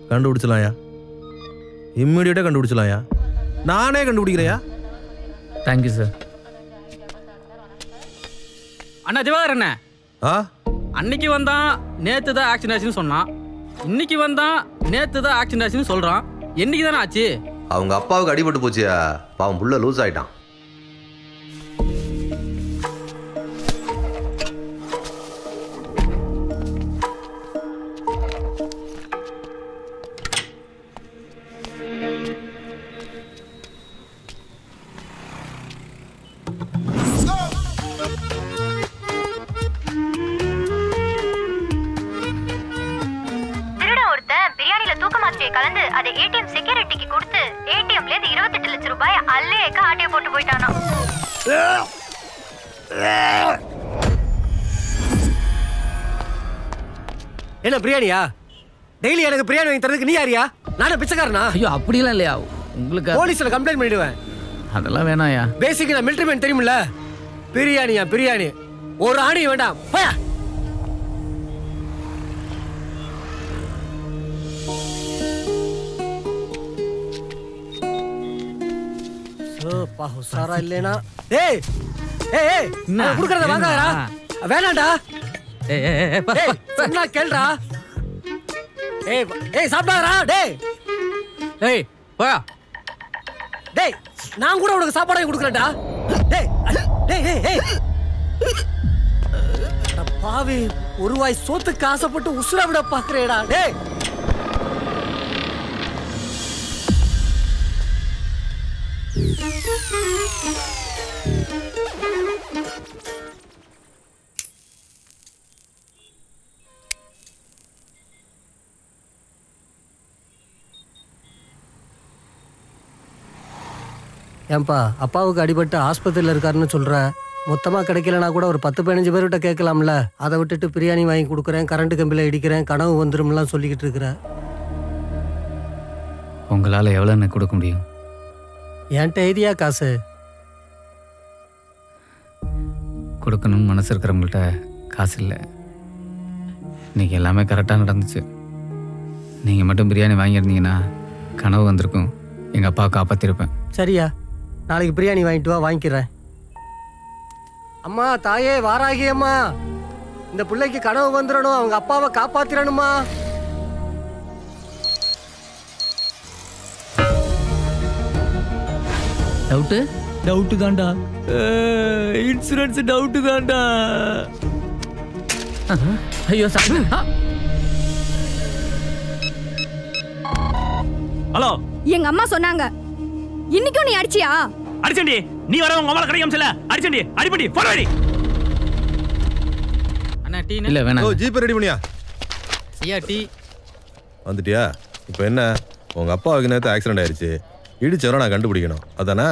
கண்டுபிடிச்சலாம்யா, இம்மிடியட்டாக கண்டுபிடிச்சலாம்யா. நானே கண்டுபிடிக்கிறையா? Thank you sir. அண்ணா திவாகர் அண்ணா, அன்னைக்கு வந்தான் நேத்து தான் ஆக்சிடென்ட் ஆச்சுன்னு சொன்னான், இன்னைக்கு வந்தான் நேத்து தான் ஆக்சிடென்ட் ஆச்சுன்னு சொல்றான். என்னைக்கு தானே ஆச்சு? அவங்க அப்பாவுக்கு அடிபட்டு போச்சியா, பாவம் புள்ள லூஸ் ஆயிட்டான். கலந்து அதை ஏடிஎம் செக்யூரிட்டிக்கு கொடுத்து ஏடிஎம்ல இருந்து 28 லட்சம் ரூபாய் அல்லேக்க ஆட்டே போட்டு போயிட்டானா. என்ன பிரியாணியா? டெய்லி எனக்கு பிரியாணி வாங்கி தரதுக்கு நீ யாரியா? நானே பிச்சைக்காரனா? ஐயோ அப்படிலாம் இல்லையா, உங்களுக்கு போலீஸ்ல கம்ப்ளைண்ட் பண்ணிடுவேன். அதெல்லாம் வேணாயா. பேசிக் நான் மிலிட்டரி மேன் தெரியுமில்ல. பிரியாணியா பிரியாணி, ஒரு ஆணி வேண்டாம். போயா. சாரா இல்லேனா ஏய் ஏய் ஏய் நான் குடுக்கறத வாங்காதடா. வேணாம்டா. ஏய் சொன்னா கேளுடா. ஏய் ஏய் சாப்பிடாதடா. டேய் ஏய் போயா. டேய் நான் கூட உனக்கு சாப்பாடு வாங்கி குடுக்கறேன்டா. டேய் டேய் ஏய் ஏய் பாவி, ஒரு வாய் சோத்துக்கு ஆசைப்பட்டு உசுர விட பாக்குறேடா. டேய் ஏன்பா அப்பாவுக்கு அடிபட்டு ஆஸ்பத்திரியில் இருக்காருன்னு சொல்ற, மொத்தமாக கிடைக்கலனா கூட ஒரு 10-15 பேர்கிட்ட கேட்கலாம்ல. அதை விட்டுட்டு பிரியாணி வாங்கி கொடுக்குறேன், கரண்ட் கம்பியில் இடிக்கிறேன், கனவு வந்துரும்லாம் சொல்லிக்கிட்டு இருக்கிற. உங்களால் எவ்வளோன்னு கொடுக்க முடியும்? என்கிட்ட எதியா காசு கொடுக்கணும்னு மனசு இருக்கிறவங்கள்ட்ட காசு இல்லை. இன்னைக்கு எல்லாமே கரெக்டாக நடந்துச்சு. நீங்கள் மட்டும் பிரியாணி வாங்கியிருந்தீங்கன்னா கனவு வந்திருக்கும், எங்கள் அப்பாவை காப்பாற்றிருப்பேன். சரியா, நாளைக்கு பிரியாணி வாங்கிட்டு வா, வாங்கிக்கிறேன். அம்மா தாயே வாராகி அம்மா, இந்த பிள்ளைக்கு கனவு வந்துடணும், அவங்க அப்பாவை காப்பாத்திரணுமா. டவுட்டு டவுட்டு தான்டா, இன்சூரன்ஸ் டவுட்டு தான்டா. ஐயோ சார். ஹலோ, எங்க அம்மா சொன்னாங்க இன்னைக்கும் நீ அடிச்சியா? அடிச்சண்டி, நீ வர உங்க அம்மா கிடைக்கும் சொல்ல. அடிச்சண்டி, அடிப்படி போறடி. அண்ணா டீ இல்ல வேணாம். ஓ ஜிபே ரெடி பண்ணியா? ஐயா டீ. வந்துட்டியா? இப்போ என்ன, உங்க அப்பாவுக்கு நேற்று ஆக்சிடென்ட் ஆயிடுச்சு, இடிச்சவரை நான் கண்டுபிடிக்கணும், அதானே?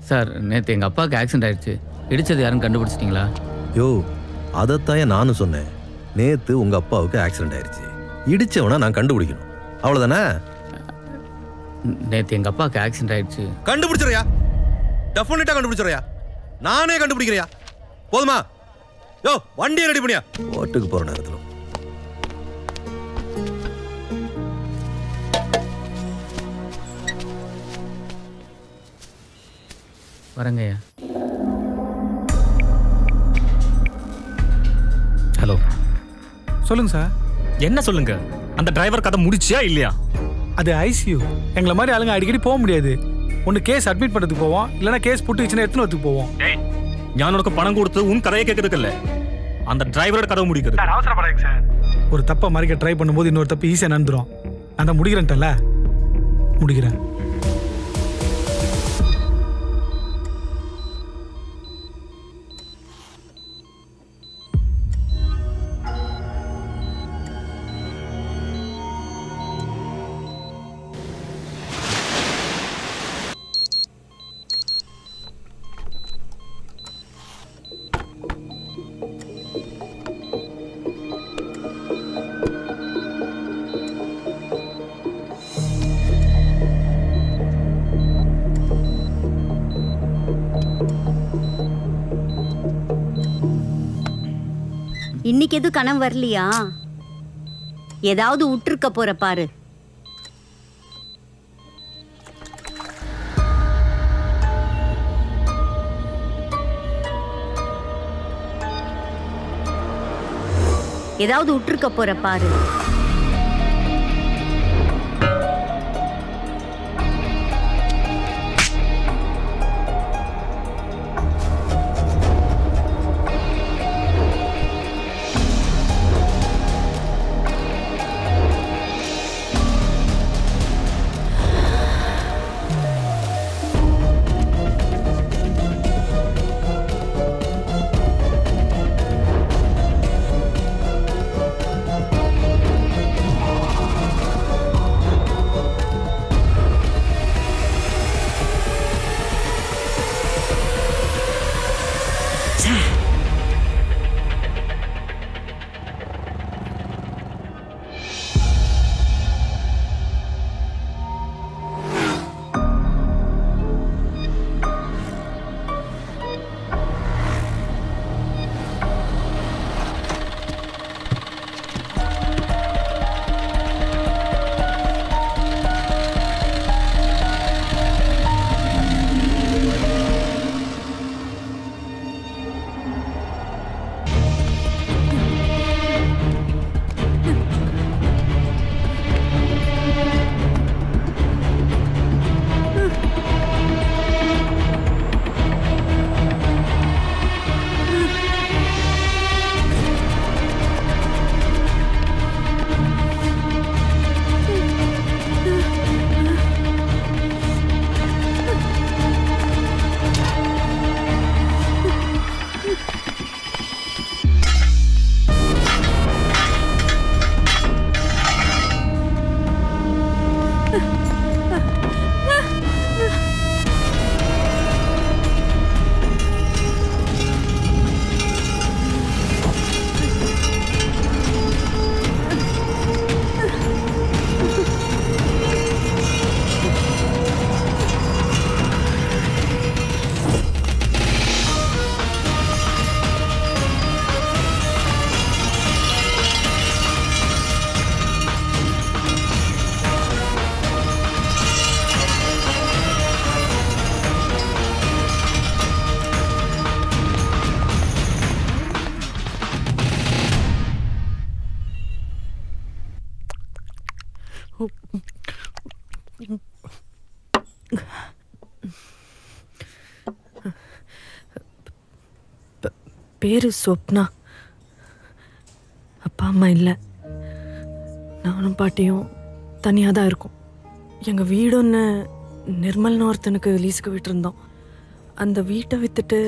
சார் நேற்று எங்கள் அப்பாவுக்கு ஆக்சிடென்ட் ஆயிடுச்சு, இடிச்சது யாருன்னு கண்டுபிடிச்சிட்டிங்களா? யோ அதைத்தான் நானும் சொன்னேன். நேற்று உங்க அப்பாவுக்கு ஆக்சிடென்ட் ஆயிடுச்சு, இடிச்சவனை நான் கண்டுபிடிக்கணும், அவ்வளோதானே? நேற்று எங்கள் அப்பாவுக்கு ஆக்சிடென்ட் ஆயிடுச்சு. கண்டுபிடிச்சிடுறியா? டெஃபினட்டா கண்டுபிடிச்சிடுறியா? நானே கண்டுபிடிக்கிறியா? போதுமா? யோ வண்டியை ரெடி பண்ணியா? ஓட்டுக்கு போற நேரத்தில் வரங்கய்யா. ஹலோ சொல்லுங்க சார். என்ன சொல்லுங்க? அந்த டிரைவர் கதை முடிச்சியா இல்லையா? அது ஐசியூ. எங்களை மாதிரி ஆளுங்க அடிக்கடி போக முடியாது. ஒன்று கேஸ் அட்மிட் பண்ணுறதுக்கு போவோம், இல்லைனா கேஸ் புட்டுச்சுன்னா எடுத்துன்னு வரதுக்கு போவோம். நான் உனக்கு பணம் கொடுத்து உன் கதையை கேட்கறதுக்கு இல்ல, அந்த டிரைவரோட கதை முடிக்கிறது. அவசரப்படாதீங்க சார். ஒரு தப்பை மறைக்க ட்ரை பண்ணும்போது இன்னொரு தப்பு ஈஸியாக நடந்துடும். நான் தான் முடிக்கிறேன்ட்டல, முடிக்கிறேன். இன்னைக்கு எதுவும் கனவு வரலையா? ஏதாவது விட்டுருக்க போற பாரு. ஏதாவது விட்டுருக்க போற பாரு. பேரு சொப்னா. அப்பா அம்மா இல்லை, நானும் பாட்டியும் தனியாக தான் இருக்கோம். எங்கள் வீடு ஒன்று நிர்மல்னு ஒருத்தனுக்கு லீஸுக்கு விட்டுருந்தோம். அந்த வீட்டை விற்றுட்டு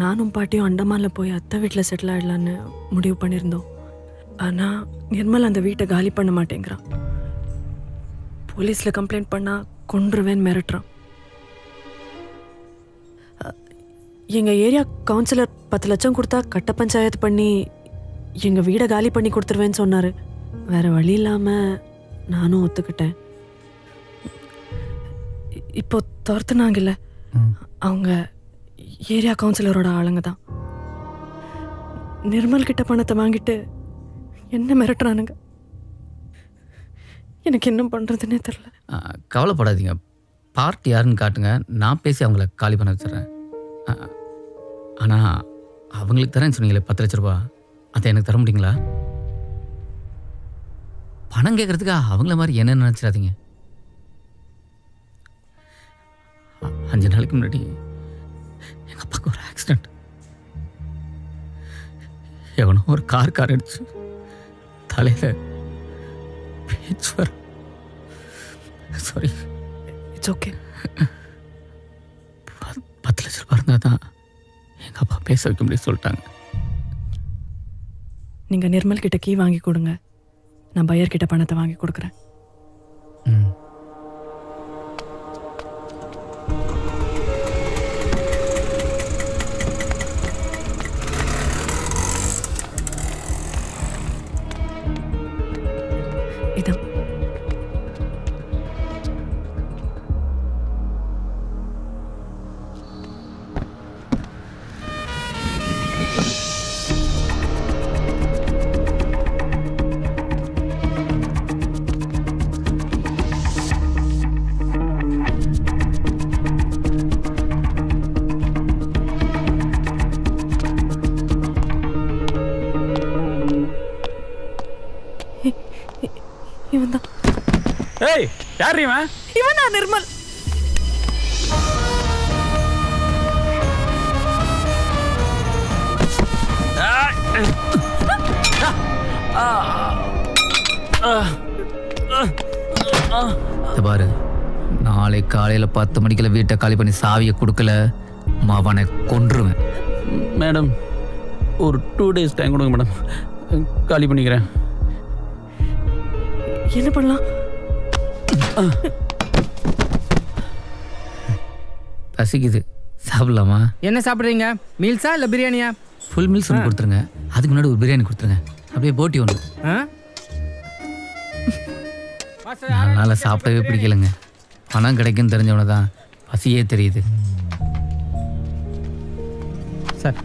நானும் பாட்டியும் அண்டமானில் போய் அத்தை வீட்டில் செட்டில் ஆகிடலான்னு முடிவு பண்ணியிருந்தோம். ஆனால் நிர்மல் அந்த வீட்டை காலி பண்ண மாட்டேங்கிறான். போலீஸில் கம்ப்ளைண்ட் பண்ணால் கொன்றுவேன்னு மிரட்டுறான். எங்கள் ஏரியா கவுன்சிலர் 10 லட்சம் கொடுத்தா கட்ட பஞ்சாயத்து பண்ணி எங்கள் வீடை காலி பண்ணி கொடுத்துருவேன்னு சொன்னார். வேறு வழி இல்லாமல் நானும் ஒத்துக்கிட்டேன். இப்போ துரத்துனாங்கல்ல, அவங்க ஏரியா கவுன்சிலரோட ஆளுங்க தான். நிர்மல் கிட்ட பணத்தை வாங்கிட்டு என்ன மிரட்டுறானுங்க. எனக்கு என்ன பண்ணுறதுன்னே தெரில. கவலைப்படாதீங்க, பார்ட்டி யாருன்னு காட்டுங்க, நான் பேசி அவங்கள காலி பண்ண வச்சிடுறேன். ஆனால் அவங்களுக்கு தரேன்னு சொன்னீங்களே 10 லட்ச ரூபா, அதை எனக்கு தர முடியுங்களா? பணம் கேட்குறதுக்கா அவங்கள மாதிரி என்ன நினச்சிடாதீங்க. 5 நாளைக்கு முன்னாடி எங்கள் அப்பாவுக்கு ஒரு ஆக்சிடெண்ட். எவனோ ஒரு கார் அடிச்சு தலையில் பேச்சு வர. Sorry, it's okay. 10 லட்ச ரூபா இருந்தால் தான் எங்கள் அப்பா பேச வைக்க முடியும் சொல்லிட்டாங்க. நீங்கள் நிர்மல் கிட்ட கீ வாங்கி கொடுங்க, நான் பையர் கிட்ட பணத்தை வாங்கி கொடுக்குறேன். இதான் இவன் தான். ஏய் யார் இவன்? இவன் தான் நிர்மல். பாரு, நாளை காலையில 10 மணிக்குள்ள வீட்டை காலி பண்ணி சாவியை கொடுக்கல அவனை கொன்றுவேன். மேடம் ஒரு 2 days டைம் கொடுங்க மேடம், காலி பண்ணிக்கிறேன். என்ன பண்ணலாம்? பசிக்குது, சாப்பிடலாமா? என்ன சாப்பிட்றீங்க? மீல்ஸா இல்லை பிரியாணியா? ஃபுல் மீல்ஸ் ஒன்று கொடுத்துருங்க, அதுக்கு முன்னாடி ஒரு பிரியாணி கொடுத்துருங்க, அப்படியே போட்டி ஒன்று. 4 நாளாக சாப்பிடவே பிடிக்கலைங்க. பணம் கிடைக்குன்னு தெரிஞ்சவன தான் பசியே தெரியுது. சார்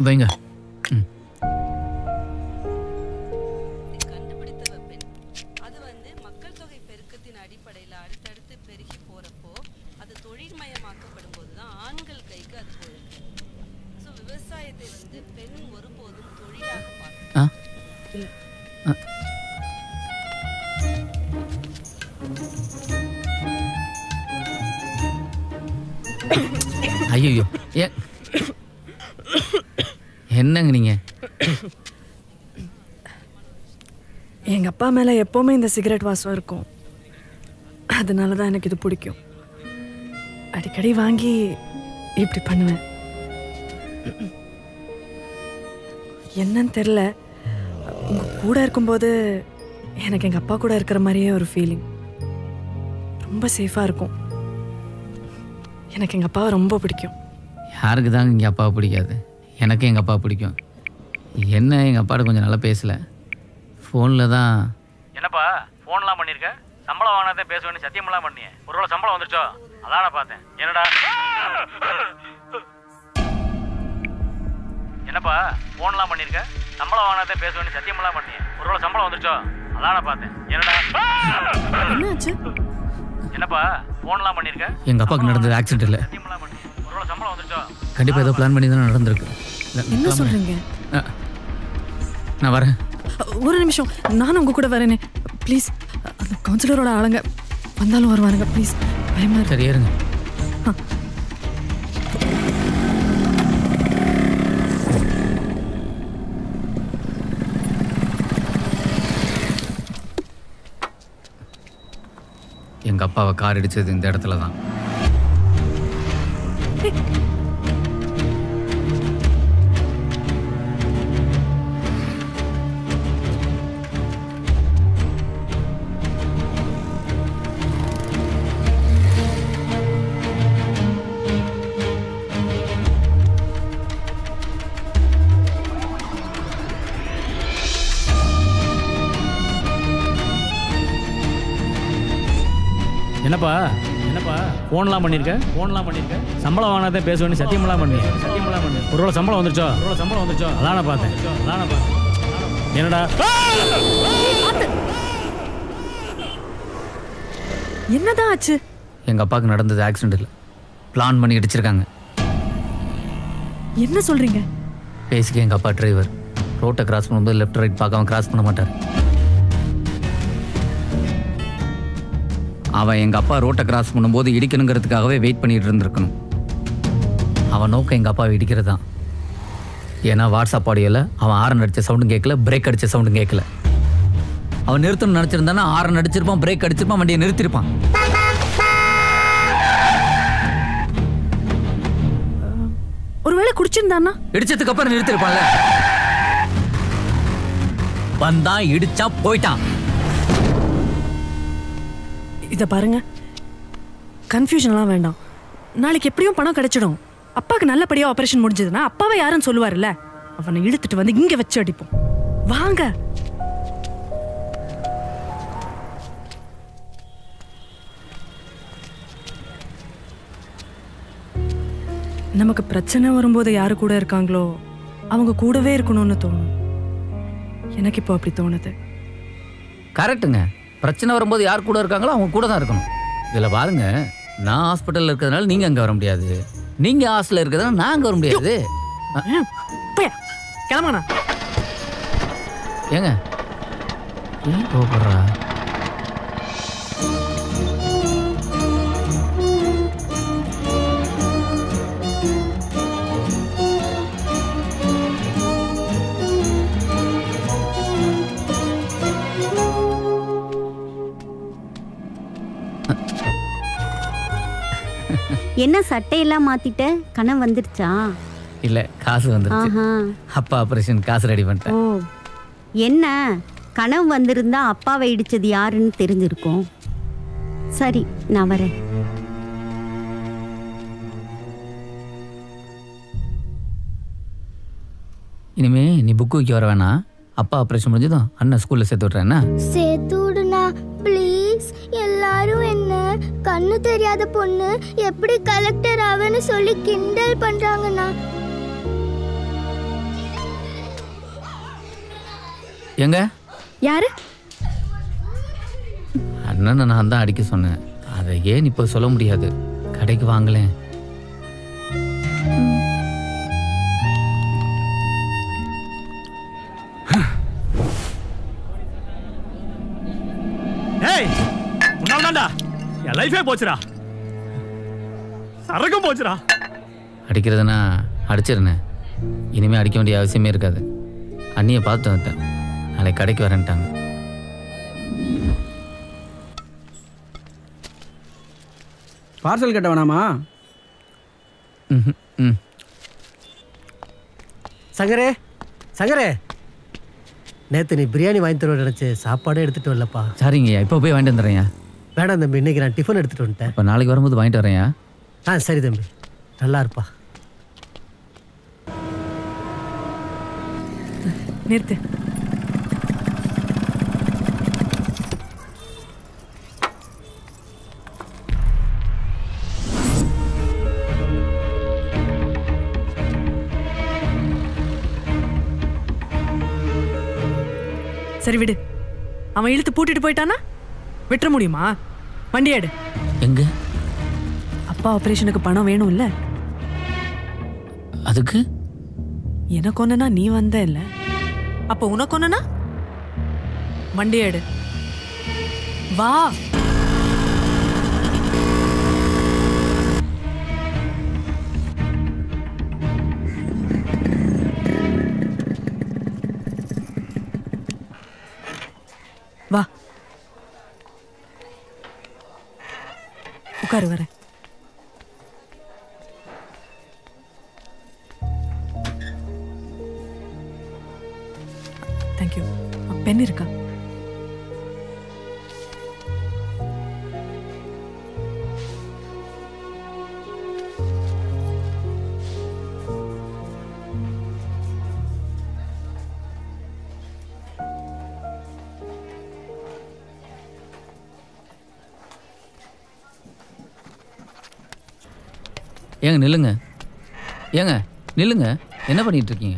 வைங்க. ஐயோ என்னங்க நீங்க? எங்க அப்பா மேல எப்பவுமே இந்த சிகரெட் வாசம் இருக்கும், அதனால தான் எனக்கு இது பிடிக்கும். அடிக்கடி வாங்கி இப்படி பண்ணுவேன். என்னன்னு தெரியல, உங்க கூட இருக்கும்போது எனக்கு எங்க அப்பா கூட இருக்கிற மாதிரியே ஒரு ஃபீலிங். ரொம்ப சேஃபா இருக்கும். எனக்கு எங்க அப்பாவை ரொம்ப பிடிக்கும். யாருக்கு தாங்க எங்கள் அப்பாவை பிடிக்காது? எனக்கு எங்கள் அப்பா பிடிக்கும். என்ன எங்கள் அப்பாட்ட கொஞ்சம் நல்லா பேசலை, ஃபோனில் தான். என்னப்பா ஃபோன்லாம் பண்ணியிருக்க? சம்பளம் வாங்கினதே பேச வேண்டிய சத்தியமெல்லாம் பண்ணியே. ஒருவேளை சம்பளம் வந்துருச்சோ? அதான் நான் பார்த்தேன். என்னடா என்னப்பா ஃபோன்லாம் பண்ணியிருக்க? சம்பளம் வாங்கினதே பேச வேண்டிய சத்தியமெல்லாம் பண்ணியே. ஒருவேளை சம்பளம் வந்துருச்சோ? அதான் நான் பார்த்தேன். என்னடா என்னாச்சு? என்னப்பா ஃபோன்லாம் பண்ணியிருக்க? எங்கள் அப்பாவுக்கு நடந்தது ஆக்சிடென்ட் இல்லை, ஒருவேளை சம்பளம் வந்துருச்சோ? கண்டிப்பாக ஏதோ பிளான் பண்ணி தானே நடந்திருக்கு. என்ன சொல்றீங்க? நான் வரேன். ஒரு நிமிஷம், நானும் உங்க கூட வரேனே. ப்ளீஸ், அந்த கவுன்சிலரோட ஆளுங்க வந்தாலும் வருவாருங்க. ப்ளீஸ், பயமா இருக்கு. சரி இருங்க. எங்க அப்பாவை கார் அடிச்சது இந்த இடத்துல தான். என்னப்பா ஃபோன்லாம் பண்ணியிருக்க? சம்பளம் வாங்கினதே பேச வேண்டிய சத்தியமெல்லாம் பண்ணி. ஒருவேளை சம்பளம் வந்துருச்சோ? அதான் நான் பார்த்தேன். என்னடா என்னதான் ஆச்சு? எங்க அப்பாவுக்கு நடந்தது ஆக்சிடென்ட் இல்லை, பிளான் பண்ணி அடிச்சிருக்காங்க. என்ன சொல்றீங்க? பேசிக்க எங்க அப்பா டிரைவர், ரோட்டை கிராஸ் பண்ணும்போது லெஃப்ட் ரைட் பார்க்காம கிராஸ் பண்ண மாட்டார். அவன் எங்கள் அப்பா ரோட்டை கிராஸ் பண்ணும்போது இடிக்கணுங்கிறதுக்காகவே வெயிட் பண்ணிட்டு இருந்திருக்கணும். அவன் நோக்கம் எங்கள் அப்பாவை இடிக்கிறது தான். ஏன்னா வாட்ஸ்அப் ஆடியோவில் அவன் ஆரன் அடித்த சவுண்டும் கேட்கல, பிரேக் அடித்த சவுண்டும் கேட்கல. அவன் நிறுத்தணும்னு நினச்சிருந்தானா ஆரன் அடிச்சிருப்பான், பிரேக் அடிச்சிருப்பான், வண்டியை நிறுத்திருப்பான். ஒருவேளை குடிச்சிருந்தானா? இடிச்சதுக்கு அப்புறம் நிறுத்திருப்பான்ல. வந்தான், இடிச்சா, போயிட்டான். இதை பாருங்க, கன்ஃபியூஷன்லாம் வேண்டாம். நாளைக்கு எப்படியும் பணம் கிடைச்சிடும். அப்பாவுக்கு நல்லபடியாக ஆப்ரேஷன் முடிஞ்சதுன்னா அப்பாவை யாருன்னு சொல்லுவார்ல, அவனை இழுத்துட்டு வந்து இங்கே வச்சு அடிப்போம். வாங்க. நமக்கு பிரச்சனை வரும்போது யாரு கூட இருக்காங்களோ அவங்க கூடவே இருக்கணும்னு தோணும். எனக்கு இப்போ அப்படி தோணுது. கரெக்டுங்க. பிரச்சனை வரும்போது யார் கூட இருக்காங்களோ அவங்க கூட தான் இருக்கணும். இதில் பாருங்க, நான் ஹாஸ்பிட்டலில் இருக்கிறதுனால நீங்கள் அங்கே வர முடியாது, நீங்கள் ஹாஸ்டலில் இருக்கிறதுனால நான் அங்கே வர முடியாது. கிளம்புண்ணா. ஏங்க ஏன் கோபப்படுறா? என்ன சட்டையெல்லாம் மாத்திட்ட? கனவு வந்துடுச்சா? இல்லை, காசு வந்துருச்சு. ஆஹா. அப்பா ஆப்ரேஷன் காசு ரெடி பண்ணிட்டேன். ஓ, என்ன கனவு வந்திருந்தா அப்பாவை இடிச்சது யாருன்னு தெரிஞ்சிருக்கும். சரி, நான் வரேன். இனிமே நீ புக்கு வைக்க வர வேணாம். அப்பா ஆப்ரேஷன் முடிஞ்சதும் அண்ணன் ஸ்கூலில் சேர்த்து விட்றேன்னா? சேர்த்து விடுண்ணா ப்ளீஸ். எல்லாரும் என்ன கண்ணு தெரியாத பொண்ணு எப்படி கலெக்டர் ஆவன்னு சொல்லி கிண்டல் பண்றாங்கண்ணா. எங்க யாரு? அண்ணனை நான் தான் அடிக்க சொன்னேன். அதை ஏன் இப்போ சொல்ல முடியாது. கடைக்கு வாங்கலேன். ஏய், உன்னால தான்டா என் லைஃபே போச்சுடா, சரகம் போச்சுடா. அடிக்கிறதுனா அடிச்சிருந்தேன். இனிமேல் அடிக்க வேண்டிய அவசியமே இருக்காது. அண்ணியை பார்த்து வந்துட்டேன். நாளைக்கு கடைக்கு வரேன்ட்டாங்க. பார்சல் கட்ட வேணாமா? சங்கரே, சங்கரே, நேற்று நீ பிரியாணி வாங்கி தருவ நினச்சி சாப்பாடே எடுத்துகிட்டு வரலப்பா. சரிங்கய்யா, இப்போ போய் வாங்கிட்டு வந்துடுறேன்யா. வேணாம் தம்பி, இன்னைக்கு நான் டிஃபன் எடுத்துகிட்டு வந்துட்டேன். இப்போ நாளைக்கு வரும்போது வாங்கிட்டு வரேன்யா. சரி தம்பி, நல்லா இருப்பா. நிறுத்து. சரி விடு. அவன் இழுத்து பூட்டிட்டு போயிட்டானா விட்டுற முடியுமா? வண்டி எடு. எங்க? அப்பா ஆபரேஷனுக்கு பணம் வேணும் இல்ல? அதுக்கு எனக்கு ஒண்ணுனா நீ வந்த இல்ல, அப்ப உனக்கு ஒண்ணுனா வண்டி எடு. வா. வா, உட்காரு. வரேன். தேங்க்யூ. பென் இருக்கா? ஏங்க நில்லுங்க. ஏங்க நில்லுங்க. என்ன பண்ணிட்டு இருக்கீங்க?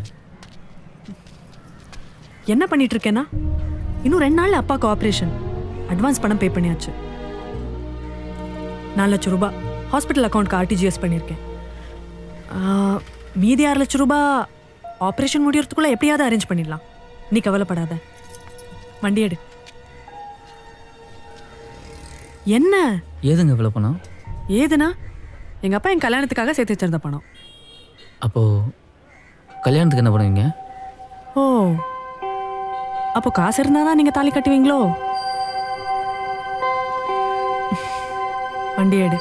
என்ன பண்ணிட்டு இருக்கேன்னா, இன்னும் 2 நாள்ல அப்பாவுக்கு ஆபரேஷன். அட்வான்ஸ் பணம் பே பண்ணியாச்சு. 4 லட்சம் ரூபாய் ஹாஸ்பிட்டல் அக்கௌண்ட்க்கு ஆர்டிஜிஎஸ் பண்ணியிருக்கேன். மீதி 6 லட்சம் ரூபாய் ஆபரேஷன் முடியறதுக்குள்ள எப்படியாவது அரேஞ்ச் பண்ணிடலாம். நீ கவலைப்படாத. வண்டி எடு. என்ன ஏதுங்க இவ்வளோ பணம்? ஏதுனா, எங்க அப்பா என் கல்யாணத்துக்காக சேர்த்து வச்சிருந்த பணம். அப்போ கல்யாணத்துக்கு என்ன பண்ணுவீங்க? ஓ, அப்போ காசு இருந்தாதான் நீங்க தாலி கட்டுவீங்களோ? வண்டி எடு.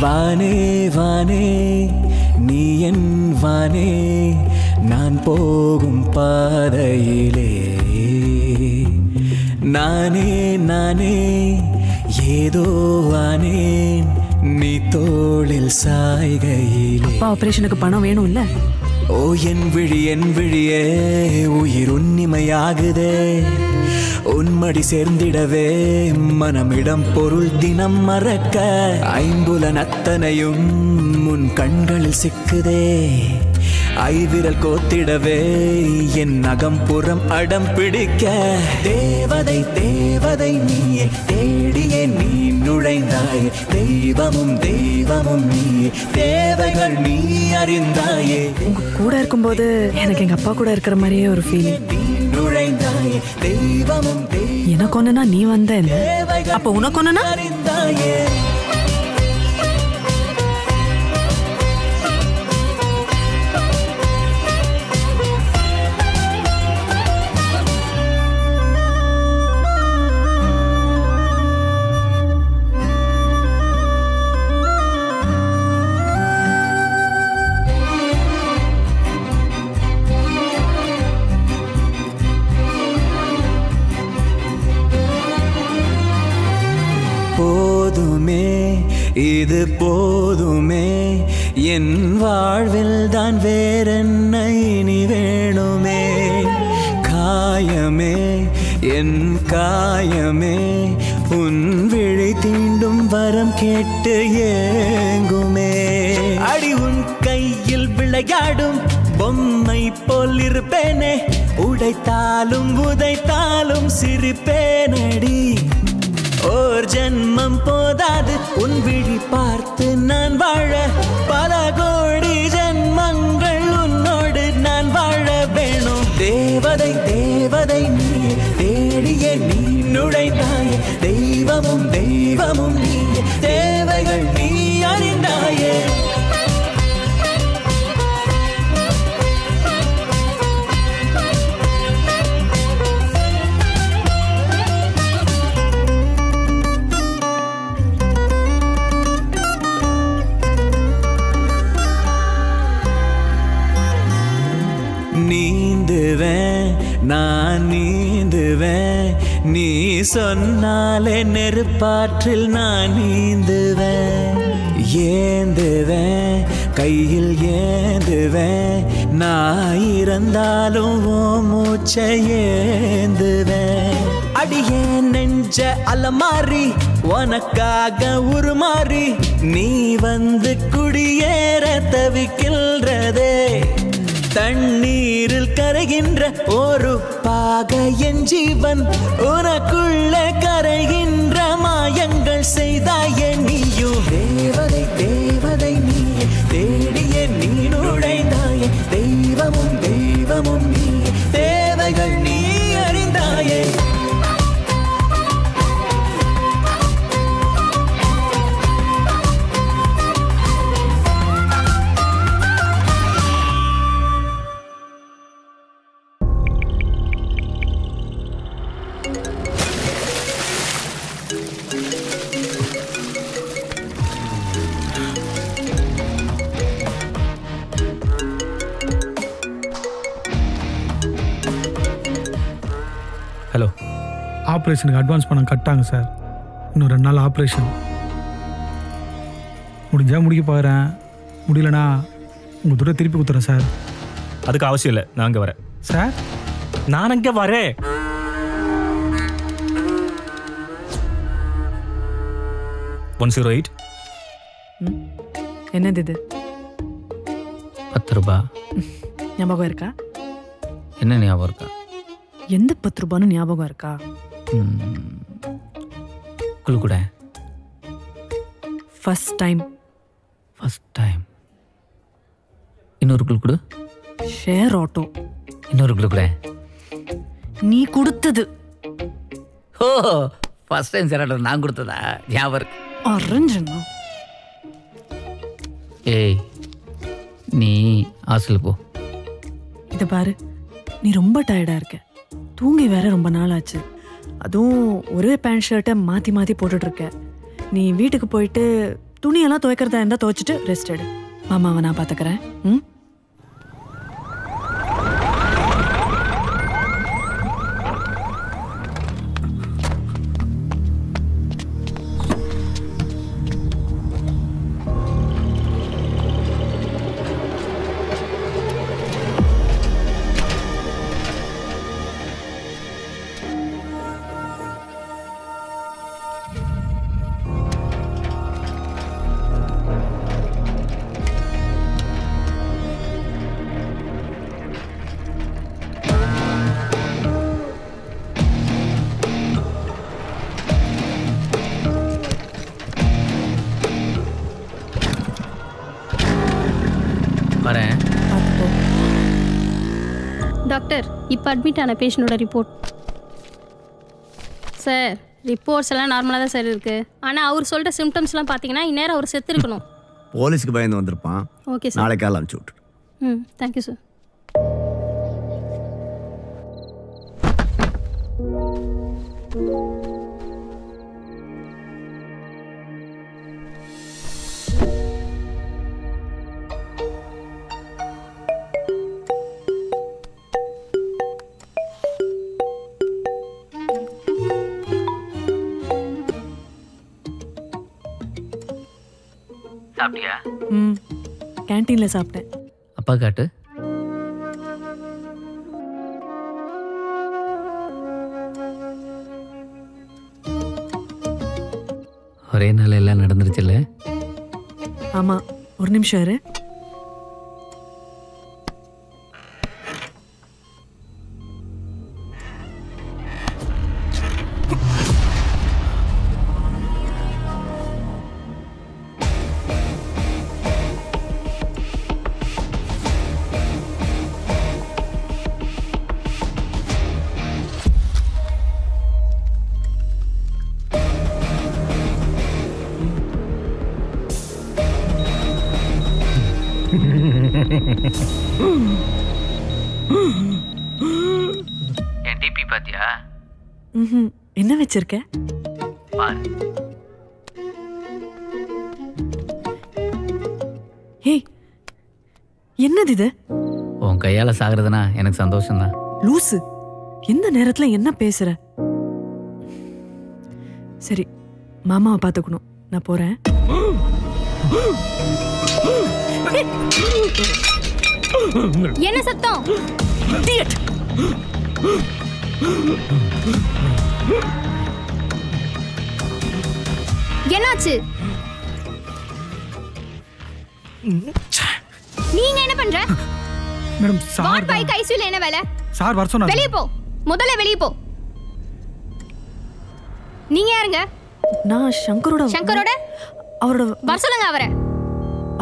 வானே வானே நீ என் வானே, நான் போகும் பாதையிலே நானே நானே ஏதோ ஆனேன், நீ தோளில் சாய்கையிலே. அப்பா ஆபரேஷனுக்கு பணம் வேணும் இல்ல? ஓ என் விழியே உயிர் உன்னிமையாகுதே. உன்மடி சேர்ந்திடவே மனமிடம் பொருள் தினம் மறக்க. ஐம்புலன் அத்தனையும் முன் கண்களில் சிக்குதே. ஐவிரல் கோத்திடவே என் அகம்புறம் அடம் பிடிக்க. தேவதை தேவதை நீயே தேடியே நீ நுழைந்தாயே. தெய்வமும் தெய்வமும் நீயே தேவைகள் நீ அறிந்தாயே. உங்க கூட இருக்கும்போது எனக்கு எங்க அப்பா கூட இருக்கிற மாதிரியே ஒரு ஃபீலிங். நுழைந்தாயே தெய்வமும் எனக்கு ஒண்ணுனா நீ வந்த அப்ப உனக்கு ஒண்ணுனா அறிந்தாயே. போதுமே இது போதுமே என் வாழ்வில் தான் வேறென்ன இனி வேணுமே. காயமே என் காயமே உன் விழி தீண்டும் வரம் கேட்டு ஏங்குமே. அடி உன் கையில் விளையாடும் பொம்மை போல் இருப்பேனே. உடைத்தாலும் உதைத்தாலும் சிரிப்பேனடி. ஓர் ஜென்மம் போதாது உன் விழி பார்த்து நான் வாழ. பல கோடி ஜென்மங்கள் உன்னோடு நான் வாழ வேணும். தேவதை தேவதை நீ தேடிய நீ நுழைந்தாயே. தெய்வமும் தெய்வமும் நீ தேவைகள் நீ அறிந்தாயே. நீந்துவேன் நான் நீந்துவேன். நீ சொன்னாலே நெருப்பாற்றில் நான் நீந்துவேன். ஏந்துவேன் கையில் ஏந்துவேன். நான் இறந்தாலும் ஓ மூச்சை ஏந்துவேன். அடியே நெஞ்ச அலமாரி உனக்காக உருமாறி. நீ வந்து குடியேற தவிக்கின்றதே. தண்ணீரில் கரைகின்ற ஒரு பாக என் ஜீவன். உனக்குள்ள கரைகின்ற மாயங்கள் செய்தாயே நீயும். தேவதை தேவதை நீ தேடிய நீ நுழைந்தாயே. தெய்வமும் தெய்வமும் நீ தேவைகள் நீ அறிந்தாயே. ஹலோ, ஆப்ரேஷனுக்கு அட்வான்ஸ் பணம் கட்டாங்க சார். இன்னும் 2 நாள் ஆப்ரேஷன். முடிஞ்சா முடிக்க பார்க்குறேன், முடியலனா உங்கள் துறை திருப்பி கொடுத்துறேன் சார். அதுக்கு அவசியம் இல்லை, நான் அங்கே வரேன் சார். நான் அங்கே வரேன். என்னது இது? 10 ரூபா. ஞாபகம் இருக்கா? என்ன ஞாபகம் இருக்கா? எந்த 10 ரூபான்னு ஞாபகம் இருக்கா? குழு கூட ஃபர்ஸ்ட் டைம். இன்னொரு குழு கொடு. Share auto. இன்னொரு குழு கூட. நீ கொடுத்தது. ஓ, ஃபர்ஸ்ட் டைம் ஷேர் ஆட்டோ நான் கொடுத்ததா? ஞாபகம் இருக்கு. அரஞ்சனா. ஏய், நீ ஹாஸ்டல் போ. இதை பாரு, நீ ரொம்ப டயர்டா இருக்க. தூங்கி வேற ரொம்ப நாள் ஆச்சு. அதுவும் ஒரே பேண்ட் ஷர்ட்டை மாற்றி மாற்றி போட்டுட்டு இருக்க. நீ வீட்டுக்கு போயிட்டு துணியெல்லாம் துவைக்கிறதா இருந்தால் துவைச்சிட்டு ரெஸ்ட் எடு. மாமாவை நான் பார்த்துக்கிறேன். ம். வரேன். டாக்டர் இப்போ அட்மிட் ஆன பேஷண்டோட ரிப்போர்ட். சார் ரிப்போர்ட்ஸ் எல்லாம் நார்மலாக தான் சார் இருக்குது. ஆனால் அவர் சொல்கிற சிம்டம்ஸ்லாம் பார்த்தீங்கன்னா இந்நேரம் அவர் செத்து இருக்கணும். போலீஸ்க்கு பயந்து வந்திருப்பான். Okay sir. நாளைக்கு காலை அனுப்பிச்சு விட்டுரு. Thank you sir. சாப்பிட்டியா? கேன்டீன்ல சாப்பிட்டேன். அப்பா காட்டு. ஒரே நாள் எல்லாம் நடந்துருச்சுல்ல? ஆமா, ஒரு நிமிஷம் இரு. என் டிபி பாத்தியா? என்ன வச்சிருக்க? பாரு. ஹே, என்னது இது? உன் கையால சாகுறதுனா எனக்கு சந்தோஷம்தான். லூசு, எந்த நேரத்துல என்ன பேசுற? சரி, மாமாவை பாத்துக்கணும், நான் போறேன். என்ன சத்தம்? என்னாச்சு? நீங்க என்ன பண்ற? மேடம் வார்ட் பாய் கைசில என்ன வேலை? சார் வர சொன்னாரு. வெளிய போ, முதல்ல வெளிய போ. நீங்க யாருங்க? நான் சங்கரோட. அவரோட வர சொல்லுங்க அவரை.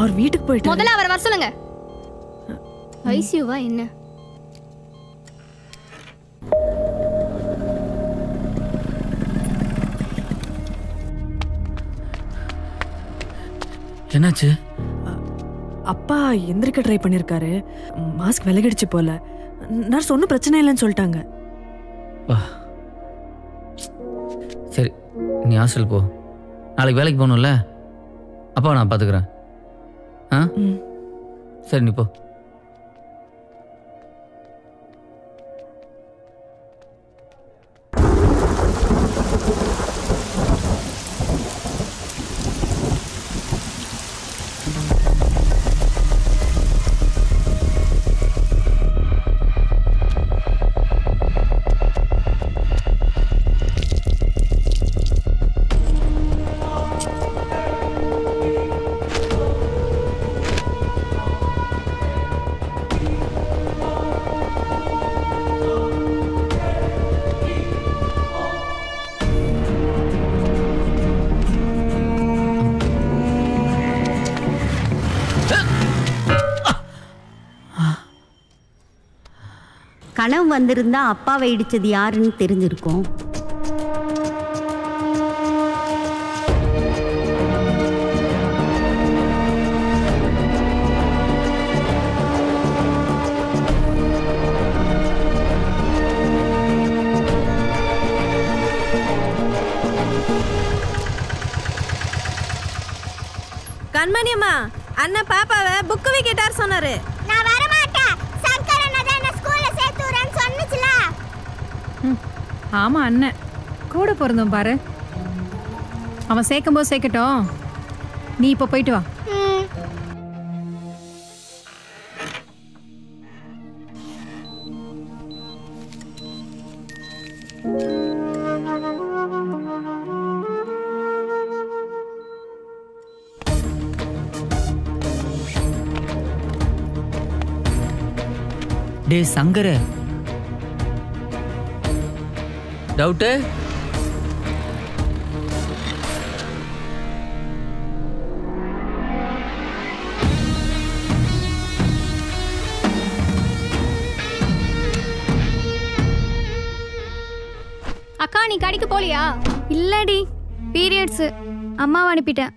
அவர் வீட்டுக்கு போயிட்டு முதல்ல அவரை வர சொல்லுங்க. ஐசியூவா என்ன? என்னாச்சு? அப்பா எந்திரிக்க ட்ரை பண்ணிருக்காரு. மாஸ்க் விலகிடுச்சு போல. நர்ஸ் ஒன்றும் பிரச்சனை இல்லைன்னு சொல்லிட்டாங்க. சரி, நீ ஹாஸ்டல் போ. நாளைக்கு வேலைக்கு போகணும்ல? அப்பா நான் பார்த்துக்கிறேன். ஆ சரி, நீ போ. கனவு வந்திருந்தா அப்பாவை இடிச்சது யாருன்னு தெரிஞ்சிருக்கும். கண்மணி அம்மா, அண்ணன் பாப்பாவை புக்கு விக்கெட்டார் சொன்னாரு. நான் வர மாட்டேன். சங்கர் அண்ணா தான் என்ன ஸ்கூல்ல சேர்த்து விடுறேன்னு சொன்னுச்சுல. ஆமா அண்ணன் கூட பிறந்தோம் பாரு. அவன் சேர்க்கும்போது சேர்க்கட்டும், நீ இப்போ போயிட்டு வா. டே சங்கர, டவுட்டு? அக்கா நீ கடைக்கு போலியா? இல்லடி, பீரியட்ஸ். அம்மாவை அனுப்பிட்டேன்.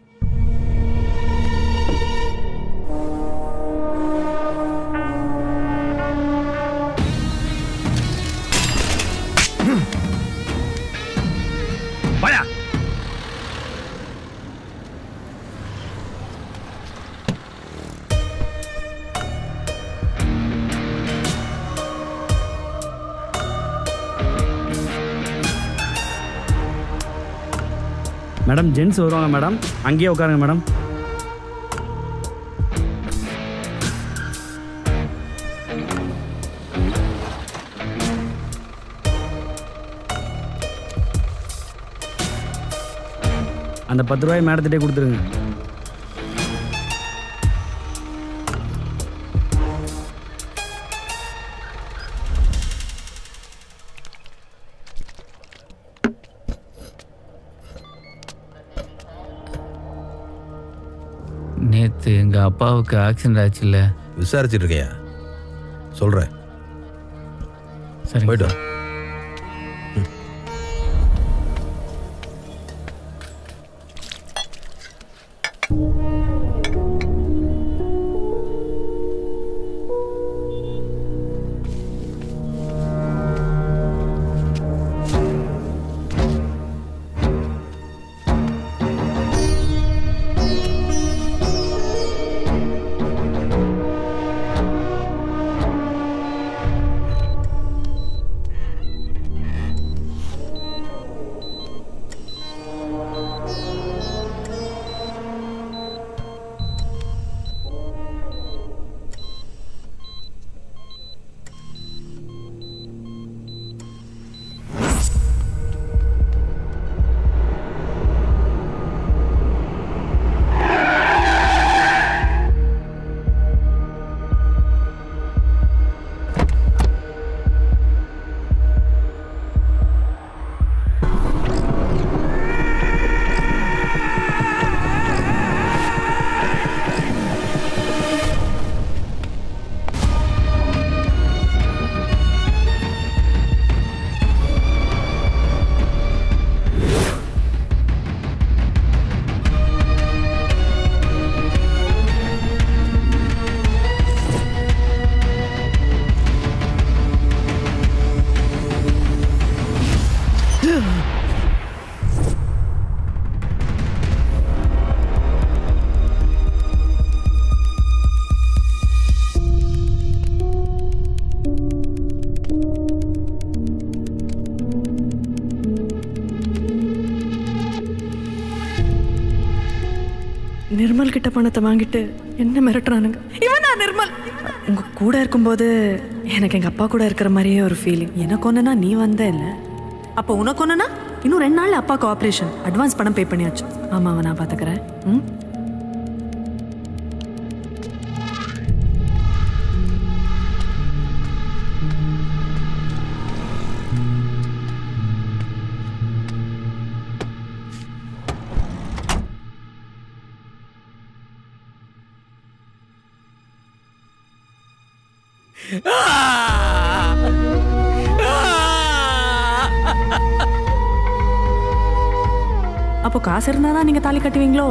வாயா. மேடம் ஜென்ஸ் வருவாங்க மேடம், அங்கேயே உட்காருங்க மேடம். அந்த 10 ரூபாய் மேடத்திட்டே கொடுத்துருங்க. நேற்று எங்கள் அப்பாவுக்கு ஆக்சிடென்ட் ஆச்சுல்ல? விசாரிச்சுட்டு இருக்கையா? சொல்கிறேன். சரி போய்ட்டு வா. நிர்மல் கிட்ட பணத்தை வாங்கிட்டு என்ன மிரட்டுறானுங்க. இவனா நிர்மல்? உங்க கூட இருக்கும்போது எனக்கு எங்க அப்பா கூட இருக்கிற மாதிரியே ஒரு ஃபீலிங். எனக்கு ஒன்றுனா நீ வந்த இல்லை, அப்போ உனக்கு ஒன்றுனா இன்னும் 2 நாள் அப்பாவுக்கு ஆப்ரேஷன், அட்வான்ஸ் பணம் பே பண்ணியாச்சு. ஆமாவை நான் பார்த்துக்கிறேன். அப்போ காசு இருந்தாதான் நீங்க தாலி கட்டுவீங்களோ?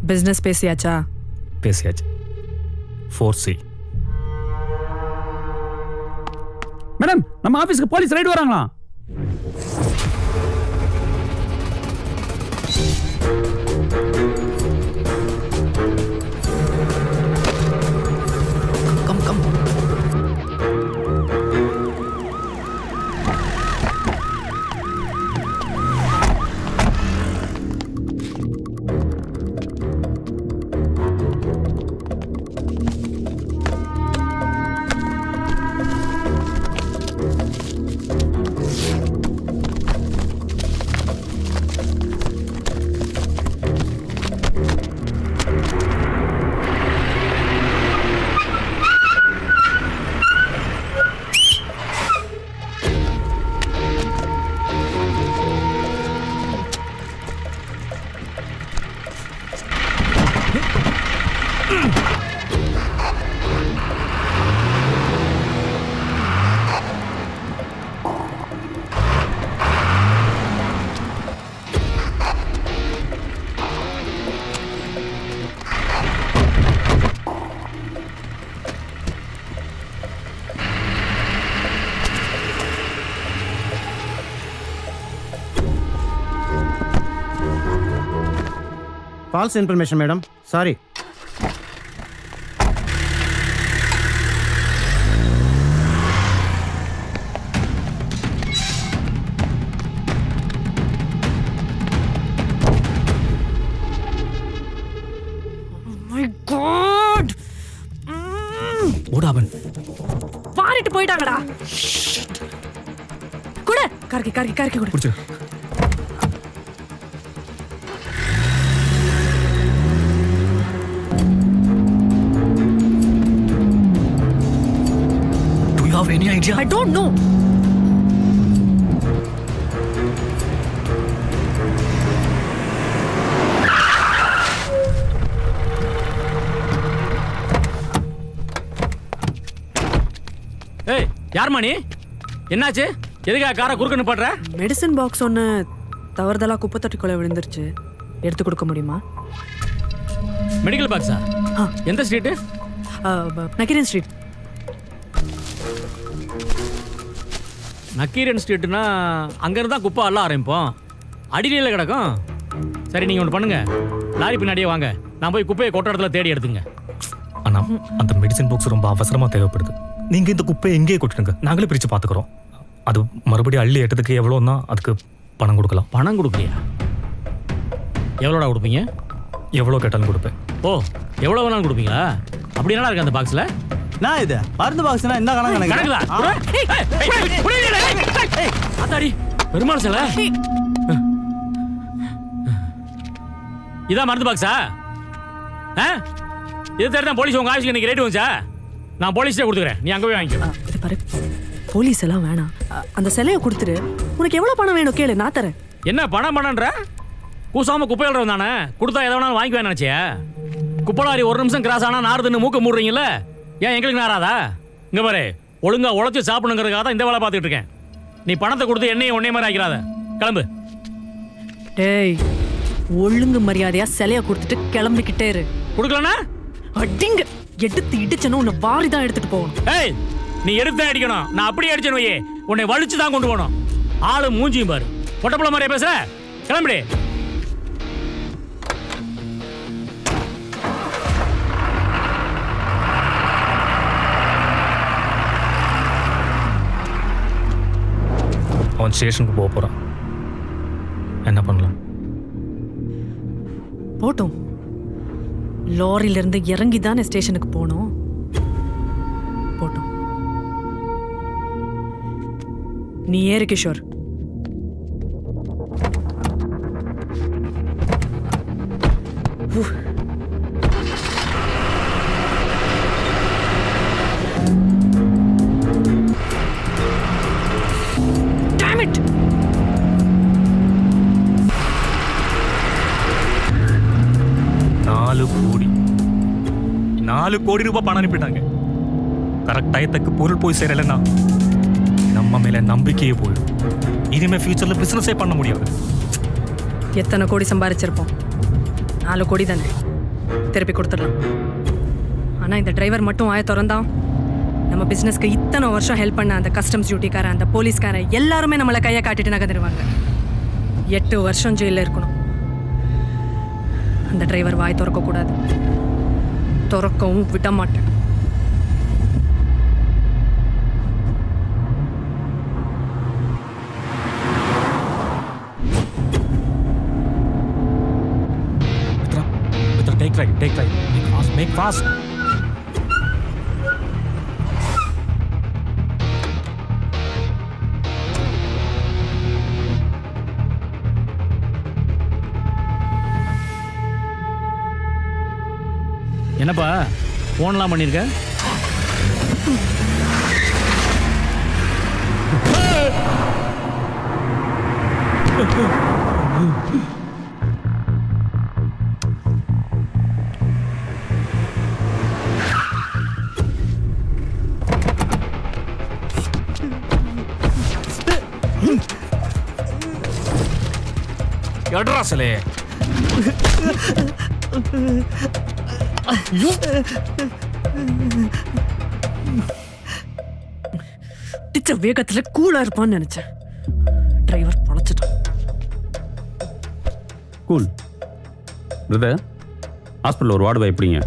பிசினஸ் பேசியாச்சா? பேசியாச்சு. 4C. மேடம் நம்ம ஆபீஸ்க்கு போலீஸ் ரைடு வராங்களா? False information madam, sorry. பாரிட்டு போயிட்டாங்கடா. கூட கார்க்கி கார்க்கி கார்க்கி கூட புடிச்சு. Do you have any idea? I don't know. ஏய் யார்மா நீ? என்னாச்சு? எதுக்காக காரை குறுக்க நிப்பாட்ற? மெடிசன் பாக்ஸ் ஒன்று தவறுதலா குப்பை தொட்டிக்குள்ள விழுந்துருச்சு, எடுத்து கொடுக்க முடியுமா? மெடிக்கல் பாக்ஸா? எந்த ஸ்ட்ரீட்டு? நக்கீரன் ஸ்ட்ரீட். நக்கீரன் ஸ்ட்ரீட்னா அங்கேருந்து தான் குப்பை அள்ள ஆரம்பிப்போம், அடிநிலையில் கிடக்கும். சரி நீங்கள் ஒன்று பண்ணுங்க, லாரி பின்னாடியே வாங்க, நான் போய் குப்பையை கொட்ட இடத்துல தேடி எடுத்துங்க. அண்ணா அந்த மெடிசன் பாக்ஸ் ரொம்ப அவசரமாக தேவைப்படுது. நீங்கள் இந்த குப்பையை எங்கேயே கொட்டுடுங்க, நாங்களே பிரித்து பார்த்துக்குறோம். அது மறுபடியும் அள்ளி எட்டதுக்கு எவ்வளோன்னா அதுக்கு பணம் கொடுக்கலாம். பணம் கொடுக்கலையா? எவ்வளோடா கொடுப்பீங்க? எவ்வளோ கேட்டாலும் கொடுப்பேன். ஓ எவ்வளோ வேணாலும் கொடுப்பீங்களா? அப்படி என்ன இருக்கு அந்த பாக்ஸில்? நான் இது மருந்து பாக்ஸ்னா என்ன கணக்கு அதாடி பெருமாள் சில இதான் மருந்து பாக்ஸா? இது தெரியும் போலீஸ் உங்க ஆஃபீஸ்க்கு இன்னைக்கு ரேட் வந்துச்சா? நான் போலீஸ்டே கொடுத்துக்கிறேன், நீ அங்கே போய் வாங்கிக்கோ. இது பாரு, போலீஸ் எல்லாம் வேணாம், அந்த சிலையை கொடுத்துரு. உனக்கு எவ்வளோ பணம் வேணும் கேளு, நான் தரேன். என்ன பணம் பணன்ற? கூசாம குப்பையில் தானே கொடுத்தா எதை வேணாலும் வாங்கிக்குவேன் நினச்சியா? குப்பலாரி ஒரு நிமிஷம் கிராஸ் ஆனால் நாறுதுன்னு மூக்க மூடுறீங்கல்ல, ஏன் எங்களுக்கு நாராதா? இங்கே பாரு, ஒழுங்கா உழைச்சி சாப்பிடுங்கிறதுக்காக தான் இந்த வேலை பார்த்துட்டு இருக்கேன். நீ பணத்தை கொடுத்து என்னையும் ஒன்னே மாதிரி ஆக்கிறாத, கிளம்பு. டேய் ஒழுங்கு மரியாதையா சிலையை கொடுத்துட்டு கிளம்பிக்கிட்டே இரு. கொடுக்கலனா அடிங்க, எடுத்து இடிச்சனும் உன்னை வாரி தான் எடுத்துட்டு போகணும். ஏய் நீ எடுத்து அடிக்கணும், நான் அப்படியே அடிச்சேன் வையே உன்னை வலிச்சு தான் கொண்டு போகணும். ஆளு மூஞ்சியும் பாரு, பொட்டப்புள்ள மாதிரியே பேசுற, கிளம்பிடு. அவன் ஸ்டேஷனுக்கு போக போகிறான், என்ன பண்ணலாம்? போட்டும், லாரியிலிருந்து இறங்கி தானே ஸ்டேஷனுக்கு போனோம். போட்டும், நீ ஏறு கிஷோர். Damn it! ₹4 கோடி பணம் அனுப்பிட்டாங்க. கரெக்ட் டயத்துக்கு பொருள் போய் சேரலைன்னா நம்ம மேல நம்பிக்கையே போயிடும். இனிமே ஃபியூச்சர்ல பிசினஸே பண்ண முடியாது. எத்தனை கோடி சம்பாதிச்சிருப்போம்? 4 கோடி தானே, திருப்பி கொடுத்துடலாம். ஆனா இந்த டிரைவர் மட்டும் வாய திறந்தான், நம்ம பிசினஸ்க்கு இத்தனை வருஷம் ஹெல்ப் பண்ண அந்த கஸ்டம்ஸ் டியூட்டிக்காரன், அந்த போலீஸ்காரன் எல்லாருமே நம்மளை கையை காட்டிட்டு நகர்ந்துருவாங்க. 8 வருஷம் ஜெயிலில் இருக்கணும். அந்த டிரைவர் வாய் திறக்க கூடாது, திறக்கவும் விட மாட்டேன். Take right. Make fast. என்னப்பா ஃபோன்லாம் பண்ணிருக்க? எட்ராசலே டீச்சர் வேகத்துல கூலா இருப்பான்னு நினைச்சேன். டிரைவர் பொழைச்சிட்டான். கூல் பிரதர், ஹாஸ்பிட்டலில் ஒரு வார்டு பாய் எப்படிங்க,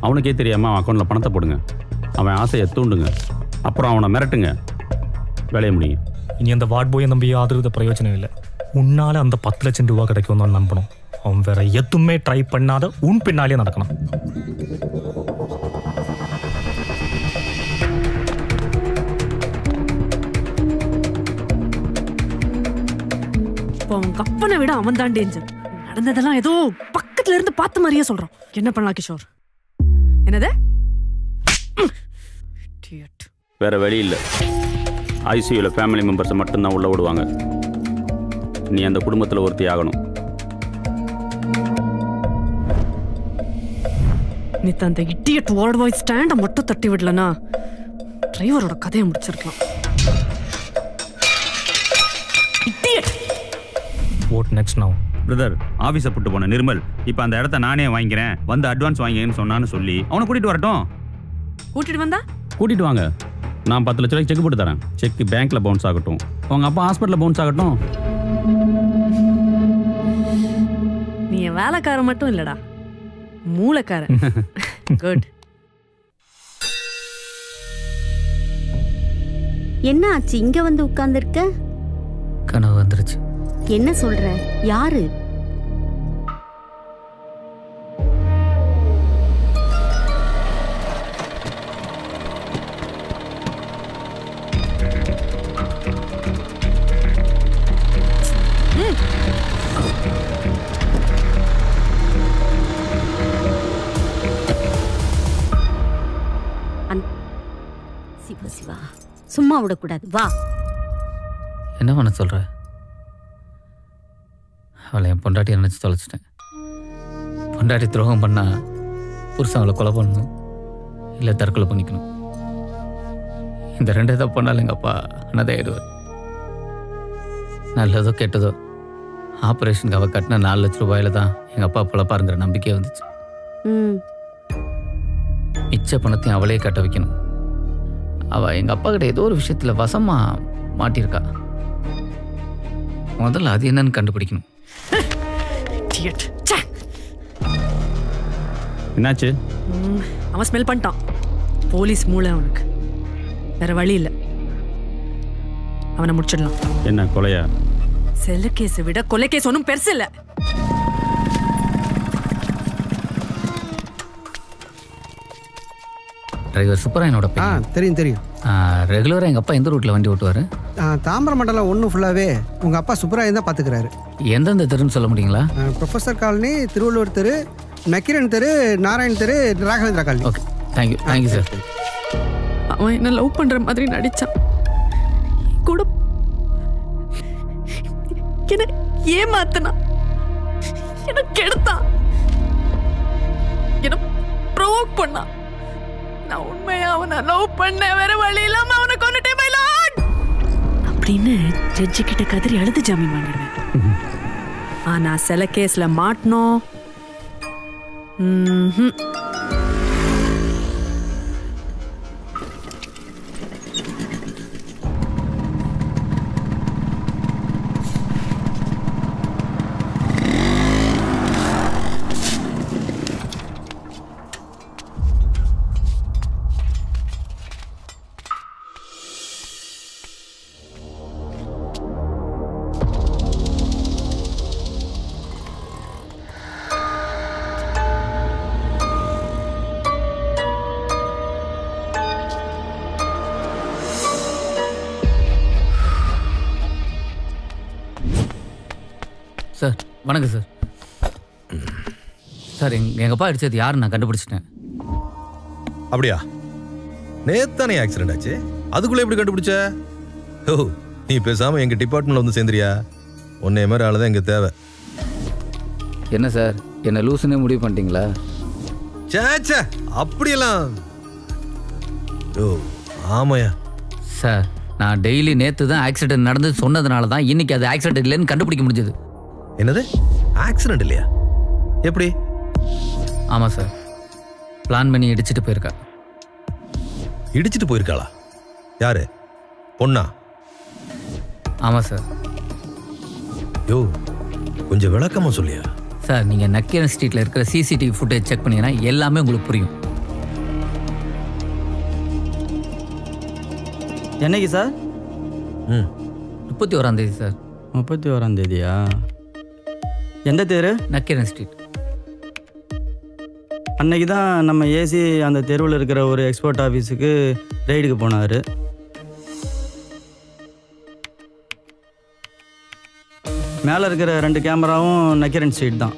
அவனுக்கே தெரியாமல் அவன் அக்கௌண்ட்டில் பணத்தை போடுங்க, அவன் ஆசையை தூண்டுங்க, அப்புறம் அவனை மிரட்டுங்க, வேலையை முடியுங்க. இனி அந்த வார்டு பாயை நம்பி ஆதரவு பிரயோஜனம் இல்லை. உன்னால் அந்த 10 லட்சம் ரூபா கிடைக்கும் தான் நம்பணும். அவன் வேற எதுவுமே ட்ரை பண்ணாத உன் பின்னாலே நடக்கணும். இப்போ அவன் கப்பனை விட அவன் தான் டேஞ்சர். நடந்ததெல்லாம் ஏதோ பக்கத்துல இருந்து பார்த்த மாதிரியே சொல்றான். என்ன பண்ணலாம் கிஷோர்? என்னது? வேற வழி இல்லை. ஐசியூவில் ஃபேமிலி மெம்பர்ஸை மட்டும்தான் உள்ள விடுவாங்க. நீ அந்த குடும்பத்தில் ஒருத்தி ஆகணும். நீ அந்த இடியட் வார்டு பாய் ஸ்டாண்டை மட்டும் தட்டி விடலனா டிரைவரோட கதையை முடிச்சிருக்கலாம். வாட் நெக்ஸ்ட் நவ? பிரதர், ஆஃபீஸை போட்டு போன நிர்மல் இப்போ அந்த இடத்த நானே வாங்கிக்கிறேன், வந்து அட்வான்ஸ் வாங்கிங்கன்னு சொன்னான்னு சொல்லி அவனை கூட்டிகிட்டு வரட்டும். கூட்டிட்டு வந்தா? கூட்டிகிட்டு வாங்க. நான் 10 லட்ச ரூபாய்க்கு செக் போட்டு தரேன். செக் பேங்க்கில் பவுன்ஸ் ஆகட்டும், உங்கள் அப்பா ஹாஸ்பிட்டலில் பவுன்ஸ் ஆகட்டும். நீ என் வேலைக்காரன் மட்டும் இல்லடா, மூளைக்காரன். குட். என்ன ஆச்சு இங்க வந்து உட்கார்ந்துருக்க? கனவு வந்துருச்சு. என்ன சொல்ற? யாரு? சிவா சிவா, சும்மா விடக்கூடாது, வா. என்ன பண்ண சொல்ற? அவளை என் பொண்டாட்டியை நினச்சி தொலைச்சிட்டேன். பொண்டாட்டி துரோகம் பண்ணா புருஷன் அவளை கொலை பண்ணணும், இல்லை தற்கொலை பண்ணிக்கணும். இந்த 2 தான் பண்ணாலும் எங்கள் அப்பா அனதாயிடுவார். நல்லதோ கெட்டதோ ஆப்ரேஷனுக்கு அவள் கட்டின 4 லட்ச ரூபாயில தான் எங்கள் அப்பா பிழைப்பாருங்கிற நம்பிக்கையே வந்துச்சு. மிச்ச பணத்தையும் அவளே கட்ட வைக்கணும். அவள் எங்கள் அப்பா கிட்ட ஏதோ ஒரு விஷயத்தில் வசமாக மாட்டியிருக்கா. முதல்ல அது என்னன்னு கண்டுபிடிக்கணும். என்னாச்சு? அவன் ஸ்மெல் பண்ணிட்டான். போலீஸ் மூளை அவனுக்கு. வேற வழி இல்லை, அவனை முடிச்சிடலாம். என்ன கொலையா? செல்ல கேஸை விட கொலை கேஸ் ஒன்றும் பெருசு இல்லை. டிரைவர் சுப்பராயனோட பையன். தெரியும் தெரியும். ரெகுலராக எங்கள் அப்பா எந்த ரூட்டில் வண்டி ஓட்டுவார்? தாம்பரம் மண்டலம் 1 ஃபுல்லாகவே உங்கள் அப்பா சுப்பராயன் தான் பார்த்துக்கிறாரு. எந்தெந்த தெருன்னு சொல்ல முடியுங்களா? ப்ரொஃபஸர் காலனி, திருவள்ளுவர் தெரு, நக்கீரன் தெரு, நாராயண் தெரு, Raghavendra colony. Okay, thank you sir. அவன் என்ன லவ் பண்ணுற மாதிரி நடித்தான். கூட என்ன ஏமாத்தினான், என்ன கெடுத்தான், என்ன ப்ரோவோக் பண்ணான். நான் உண்மையா அவனை லவ் பண்ண, வேற வழி இல்லாம அவனை கொன்னுட்டேன் மை லார்ட் அப்படின்னு ஜட்ஜி கிட்ட கதறி அழுது ஜாமீன் வாங்கிடுவேன். ஆனா சில கேஸ்ல மாட்டணும். சார் வணக்கம் சார். சார் எங்கள் அப்பா அடிச்சது யாருன்னு நான் கண்டுபிடிச்சிட்டேன். அப்படியா? நேத்தானே ஆக்சிடென்ட் ஆச்சு, அதுக்குள்ளே எப்படி கண்டுபிடிச்ச? ஓ, நீ பேசாமல் எங்கள் டிபார்ட்மெண்ட்டில் வந்து சேர்ந்துறியா? உன்னைய மாதிரி ஆள் தான் எங்கள் தேவை. என்ன சார், என்ன லூசுன்னே முடிவு பண்ணிட்டீங்களா? சேச்சே, அப்படியெல்லாம். ஓ ஆமாயா சார், நான் டெய்லி நேற்று தான் ஆக்சிடென்ட் நடந்து சொன்னதுனால தான் இன்னைக்கு அது ஆக்சிடென்ட் இல்லைன்னு கண்டுபிடிக்க முடிஞ்சது. என்னது ஆக்சிடென்ட் இல்லையா? எப்படி? ஆமாம் சார், பிளான் பண்ணி இடிச்சிட்டு போயிருக்கா. இடிச்சிட்டு போயிருக்காளா? யாரு? பொண்ணா? ஆமாம் சார். யோ கொஞ்சம் விளக்கமா சொல்லியா? சார் நீங்கள் நக்கீரன் ஸ்ட்ரீட்டில் இருக்கிற சிசிடிவி ஃபுட்டேஜ் செக் பண்ணீங்கன்னா எல்லாமே உங்களுக்கு புரியும். என்னைக்கு சார்? 31ஆம் தேதி சார். 31ஆம் தேதியா? எந்த தெரு? நக்கீரன் ஸ்ட்ரீட். அன்னைக்கு தான் நம்ம ஏசி அந்த தெருவில் இருக்கிற ஒரு எக்ஸ்போர்ட் ஆஃபீஸுக்கு ரைடுக்கு போனார். மேலே இருக்கிற 2 கேமராவும் நக்கீரன் ஸ்ட்ரீட் தான்.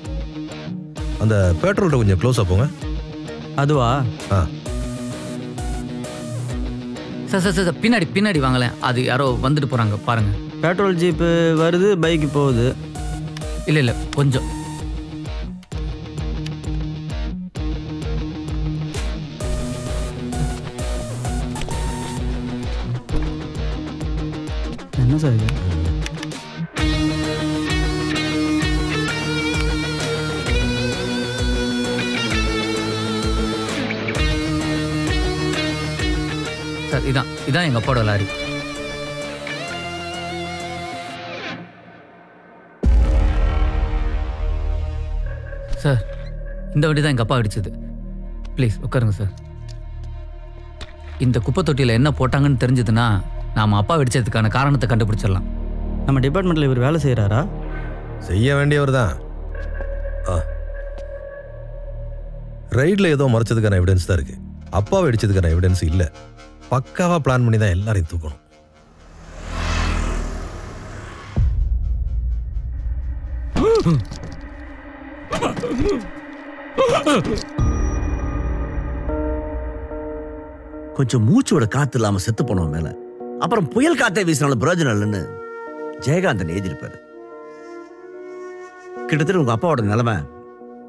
அந்த பெட்ரோல்கிட்ட கொஞ்சம் க்ளோஸாக போங்க. அதுவா? சார் சார் சார் பின்னாடி பின்னாடி வாங்கலேன், அது யாரோ வந்துட்டு போகிறாங்க பாருங்கள். பெட்ரோல் ஜீப்பு வருது, பைக்கு போகுது. இல்லை இல்லை கொஞ்சம். என்ன சார் இது? சார் இதான் எங்கள் அப்பாவோட லாரி. சார் இந்த வண்டி தான் எங்கள் அப்பா அடிச்சது. ப்ளீஸ் உட்காருங்க சார். இந்த குப்பை தொட்டியில் என்ன போட்டாங்கன்னு தெரிஞ்சதுன்னா நாம் அப்பா வெடிச்சதுக்கான காரணத்தை கண்டுபிடிச்சிடலாம். நம்ம டிபார்ட்மெண்ட்டில் இவர் வேலை செய்கிறாரா? செய்ய வேண்டியவர் தான். ரைடில் ஏதோ மறைச்சதுக்கான எவிடன்ஸ் தான் இருக்குது. அப்பாவை அடிச்சதுக்கான எவிடன்ஸ் இல்லை. பக்காவாக பிளான் பண்ணி தான் எல்லாரையும் தூக்கணும். கொஞ்சம் மூச்சோட காத்து இல்லாம செத்து போனோம் மேல, அப்புறம் புயல் காத்தே வீசினாலும் பிரயோஜனம் இல்லைன்னு ஜெயகாந்தன் எழுதியிருப்பாரு. கிட்டத்தட்ட உங்க அப்பாவோட நிலைமை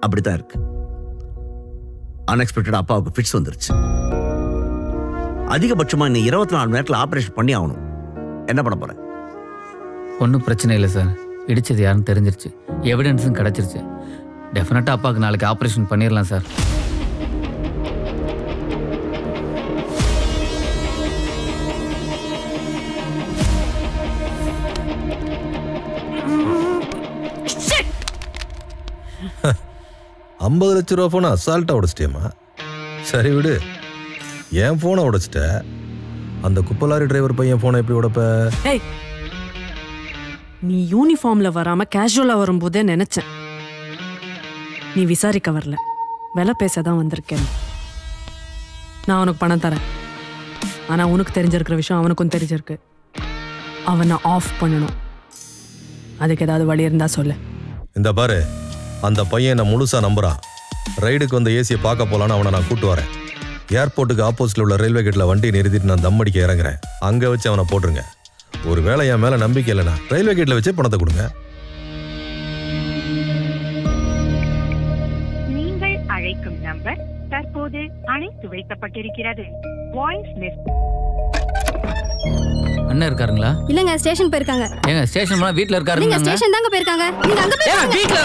அப்படித்தான் இருக்கு. அன்எக்ஸ்பெக்டட் அப்பாவுக்கு ஃபிட்ஸ் வந்துருச்சு. அதிகபட்சமா இன்னும் 24 மணி நேரத்தில் ஆபரேஷன் பண்ணி ஆகணும். என்ன பண்ண போற? ஒன்றும் பிரச்சனை இல்லை சார். இடிச்சது யாருன்னு தெரிஞ்சிருச்சு, எவிடன்ஸும் கிடச்சிருச்சு. டெஃபினட்டாக அப்பாவுக்கு நாளைக்கு ஆப்ரேஷன் பண்ணிடலாம் சார். $50 லட்சம் ஃபோனை அசால்ட்டாக உடைச்சிட்டேம்மா. சரி விடு, என் ஃபோனை உடைச்சிட்ட, அந்த குப்பலாரி டிரைவர் பையன் ஃபோனை எப்படி உடைப்ப? ஏய், நீ யூனிஃபார்ம்ல வராம கேஷுவலா வரும்போதே நினைச்சேன். நீ விசாரிக்க வரல, விலை பேசதான் வந்திருக்கேன். நான் உனக்கு பணம் தரேன். ஆனா உனக்கு தெரிஞ்சிருக்கிற விஷயம் அவனுக்கும் தெரிஞ்சிருக்கு. அவனை ஆஃப் பண்ணணும். அதுக்கு ஏதாவது வழி இருந்தா சொல்லு. இந்த பாரு, அந்த பையன் என்ன முழுசா நம்புறான். ரைடுக்கு வந்து ஏசியை பார்க்க போலான்னு அவனை நான் கூட்டு வரேன். ஏர்போர்ட்டுக்கு ஆப்போசிட்ல உள்ள ரயில்வே கேட்ல வண்டி நிறுத்திட்டு நான் தம் அடிக்க இறங்குறேன். அங்க வச்சு அவனை போட்டுருங்க. ஒரு வேளை என் மேல நம்பிக்கை இல்லைனா ரயில்வே கேட்ல வச்சு பணத்தை கொடுங்க. நீங்கள் அழைக்கும் நம்பர் தற்போது அழைத்து வைக்கப்பட்டிருக்கிறது. Voice message. அண்ணன் இருக்காருங்களா? இல்லங்க, ஸ்டேஷன் போயிருக்காங்க. ஏங்க ஸ்டேஷன் போனா வீட்ல இருக்காருங்க. நீங்க ஸ்டேஷன் தாங்க போயிருக்காங்க. நீங்க அங்க போய் வீட்ல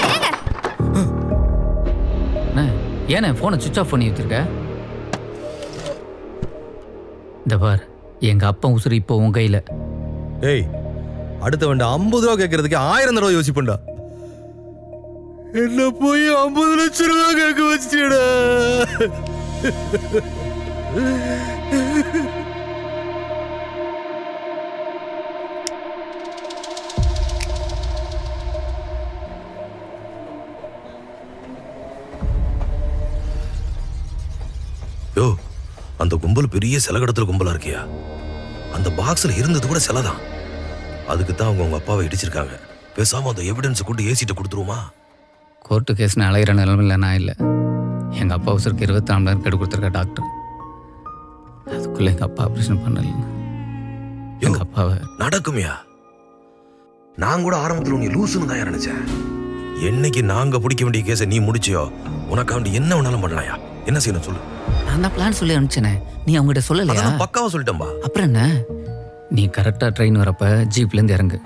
ஏன்னா போனை சுவிட்ச் ஆஃப் பண்ணி வச்சிருக்க? இந்த பார், எங்க அப்பா உசுறு இப்போ உன் கையில. ஏய், அடுத்த வண்டி 50 ரூபா கேட்கறதுக்கு 1000 தடவை யோசிப்பண்டா. என்ன போய் 50 லட்சம் ரூபா கேட்க வச்சுடா. யோ, அந்த கும்பல் பெரிய சிலை கடத்தல் கும்பலா இருக்கியா? அந்த பாக்ஸ்ல இருந்தது கூட சிலை தான். அதுக்கு தான் அவங்க உங்க அப்பாவை இடிச்சிருக்காங்க. பேசாம அந்த எவிடன்ஸ் கொண்டு ஏசிட்ட கொடுத்துருவோமா? கோர்ட்டு கேஸ்னு அலையிற நிலைமையில் நான் இல்லை. எங்கள் அப்பா உசுருக்கு 24 நேரம் கெடு கொடுத்துருக்க டாக்டர். அதுக்குள்ளே எங்கள் அப்பா ஆப்ரேஷன் பண்ணல. எங்கள் அப்பாவை நடக்குமையா? நான் கூட ஆரம்பத்தில் நீ லூசுன்னு தான் நினைச்சேன். என்னைக்கு நாங்க பிடிக்க வேண்டிய கேஸை நீ முடிச்சியோ, உனக்கு வேண்டி என்ன வேணாலும் பண்ணலாயா? என்ன செய்யணும் சொல்லு. நான் தான் பிளான் சொல்லி அனுப்பிச்சேனே, நீ அவங்ககிட்ட சொல்லலையா? பக்காவா சொல்லிட்டேன்பா. அப்புறம் என்ன, நீ கரெக்டாக ட்ரெயின் வரப்ப ஜீப்லேருந்து இறங்கு.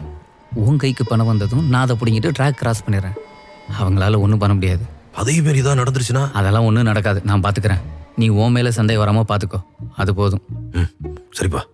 உன் கைக்கு பணம் வந்ததும் நான் அதை பிடிங்கிட்டு ட்ராக் கிராஸ் பண்ணிடுறேன். அவங்களால ஒன்றும் பண்ண முடியாது. அதே மாரி தான் நடந்துருச்சுன்னா? அதெல்லாம் ஒன்றும் நடக்காது, நான் பார்த்துக்கிறேன். நீ உன் மேலே சந்தேகம் வராமல் பார்த்துக்கோ, அது போதும். சரிப்பா.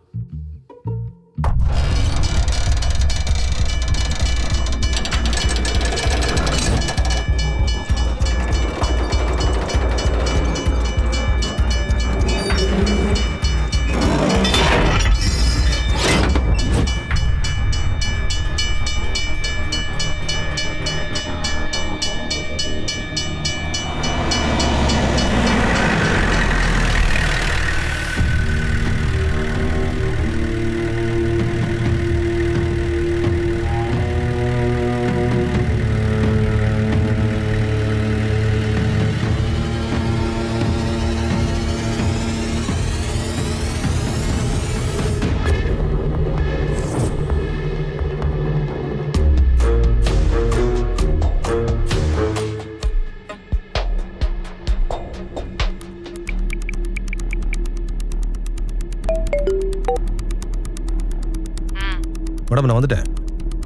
மேடம் நான் வந்துட்டேன்.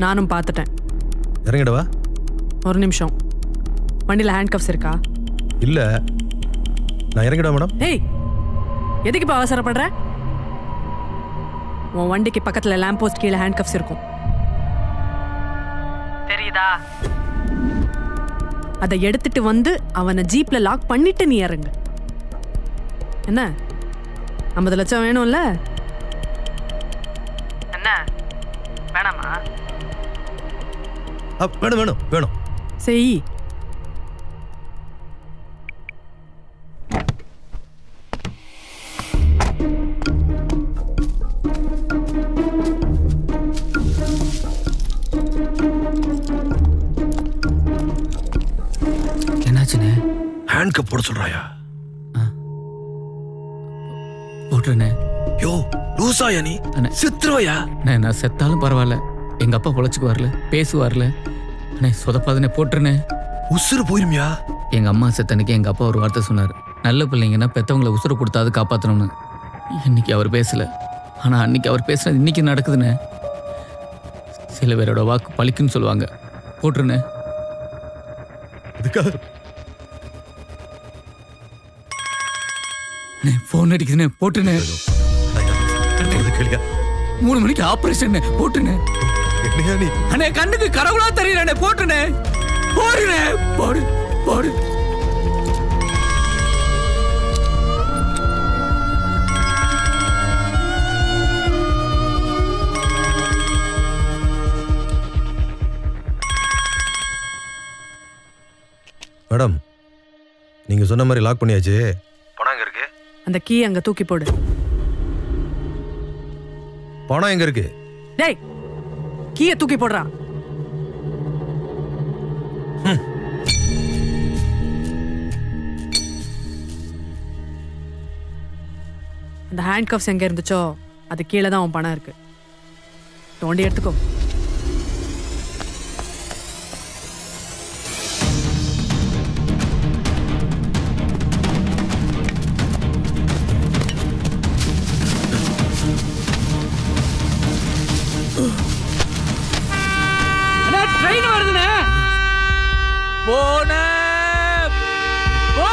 நானும் பார்த்துட்டேன். இறங்கிடவா? ஒரு நிமிஷம். வண்டியில் ஹேண்ட் கப்ஸ் இருக்கா? இல்லை. நான் இறங்கிடவா மேடம்? ஏய், எதுக்கு இப்போ அவசரப்படுற? உன் வண்டிக்கு பக்கத்தில் லேம்ப் போஸ்ட் கீழே ஹேண்ட் கப்ஸ் இருக்கும், தெரியுதா? அதை எடுத்துட்டு வந்து அவனை ஜீப்ல லாக் பண்ணிட்டு நீ இறங்கு. என்ன 50 லட்சம் வேணும்ல? என்ன வேணாமா? வேணும் வேணும் வேணும். செய். என்னாச்சுண்ணே? ஹேண்ட் கப் போட சொல்றாயா? போட்டுருண்ணே. யோ லூசாயா நீ? செத்துருவையா? நான் செத்தாலும் பரவாயில்ல, எங்க அப்பா பொழைச்சுக்குவார்ல, பேசுவார்ல. அண்ணே சொதப்பாதுண்ணே, போட்டுருண்ணே. உசுறு போயிருமியா? எங்க அம்மா செத்தனுக்கு எங்க அப்பா ஒரு வார்த்தை சொன்னார், நல்ல பிள்ளைங்கன்னா பெத்தவங்களை உசுறு கொடுத்தாது காப்பாற்றணும்னு. இன்னைக்கு அவர் பேசல, ஆனா அன்னைக்கு அவர் பேசுனது இன்னைக்கு நடக்குதுண்ணே. சில பேரோட வாக்கு பழிக்குன்னு சொல்லுவாங்க. போட்டுருண்ணே. போன் அடிக்குதுண்ணே, போட்டுண்ணே. 3 மணிக்கு ஆபரேஷன், போட்டுண்ணே. அண்ணே கண்ணுக்கு கடவுளா தெரியல, போட்டுண்ணே. போடுண்ணே, போடு போடு. மேடம் நீங்க சொன்ன மாதிரி லாக் பண்ணியாச்சு. பணம் எங்க இருக்கு? அந்த கீ அங்க தூக்கி போடு. பணம் எங்க இருக்கு? டேய், கீயை தூக்கி போடுறா. அந்த ஹேண்ட் கப்ஸ் எங்க இருந்துச்சோ அது கீழே தான் உன் பணம் இருக்கு. தோண்டி எடுத்துக்கோ. ட்ரெயின் வருதுண்ணே. போன போ.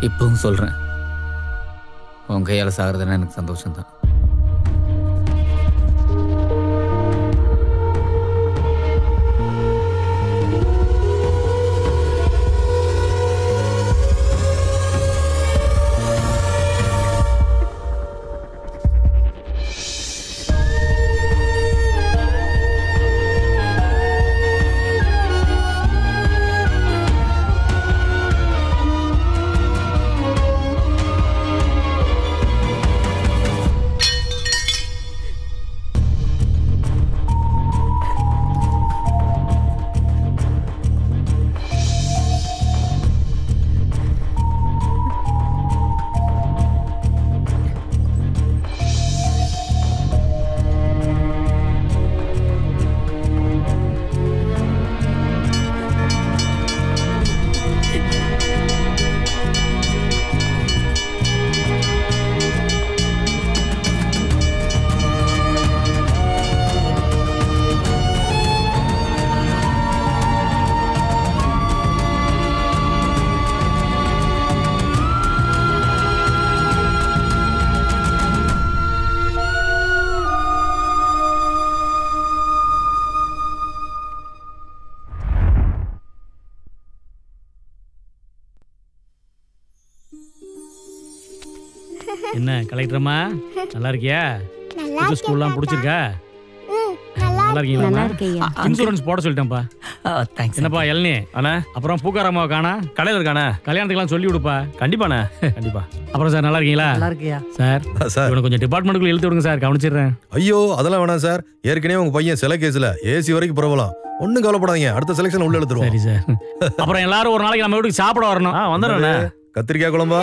இப்பவும் சொல்றேன், உன் கையால் சாகிறதுனா எனக்கு சந்தோஷம்தான். என்ன கலெக்டரம்மா, நல்லா இருக்கியா? புது ஸ்கூல்லாம் பிடிச்சிருக்கா? நல்லா இருக்கீங்களா? இன்சூரன்ஸ் போட சொல்லிட்டேன்ப்பா. என்னப்பா இளநீ அண்ணா, அப்புறம் பூக்காரம்மாவை காணா? கடையில் இருக்கானே, கல்யாணத்துக்குலாம் சொல்லி விடுப்பா. கண்டிப்பாண்ணே, கண்டிப்பா. அப்புறம் சார் நல்லா இருக்கீங்களா? நல்லா இருக்கியா சார்? இவனை கொஞ்சம் டிபார்ட்மெண்ட்டுக்குள்ள இழுத்து விடுங்க சார், கவனிச்சிடுறேன். ஐயோ அதெல்லாம் வேணாம் சார், ஏற்கனவே உங்க பையன் சில கேஸ்ல ஏசி வரைக்கும் பரவலாம். ஒன்றும் கவலைப்படாதீங்க, அடுத்த செலக்ஷன் உள்ள எடுத்துருவோம். சரி சார். அப்புறம் எல்லாரும் ஒரு நாளைக்கு நம்ம வீட்டுக்கு சாப்பிட வரணும். வந்துடுறேன். கத்திரிக்காய் குழம்பா?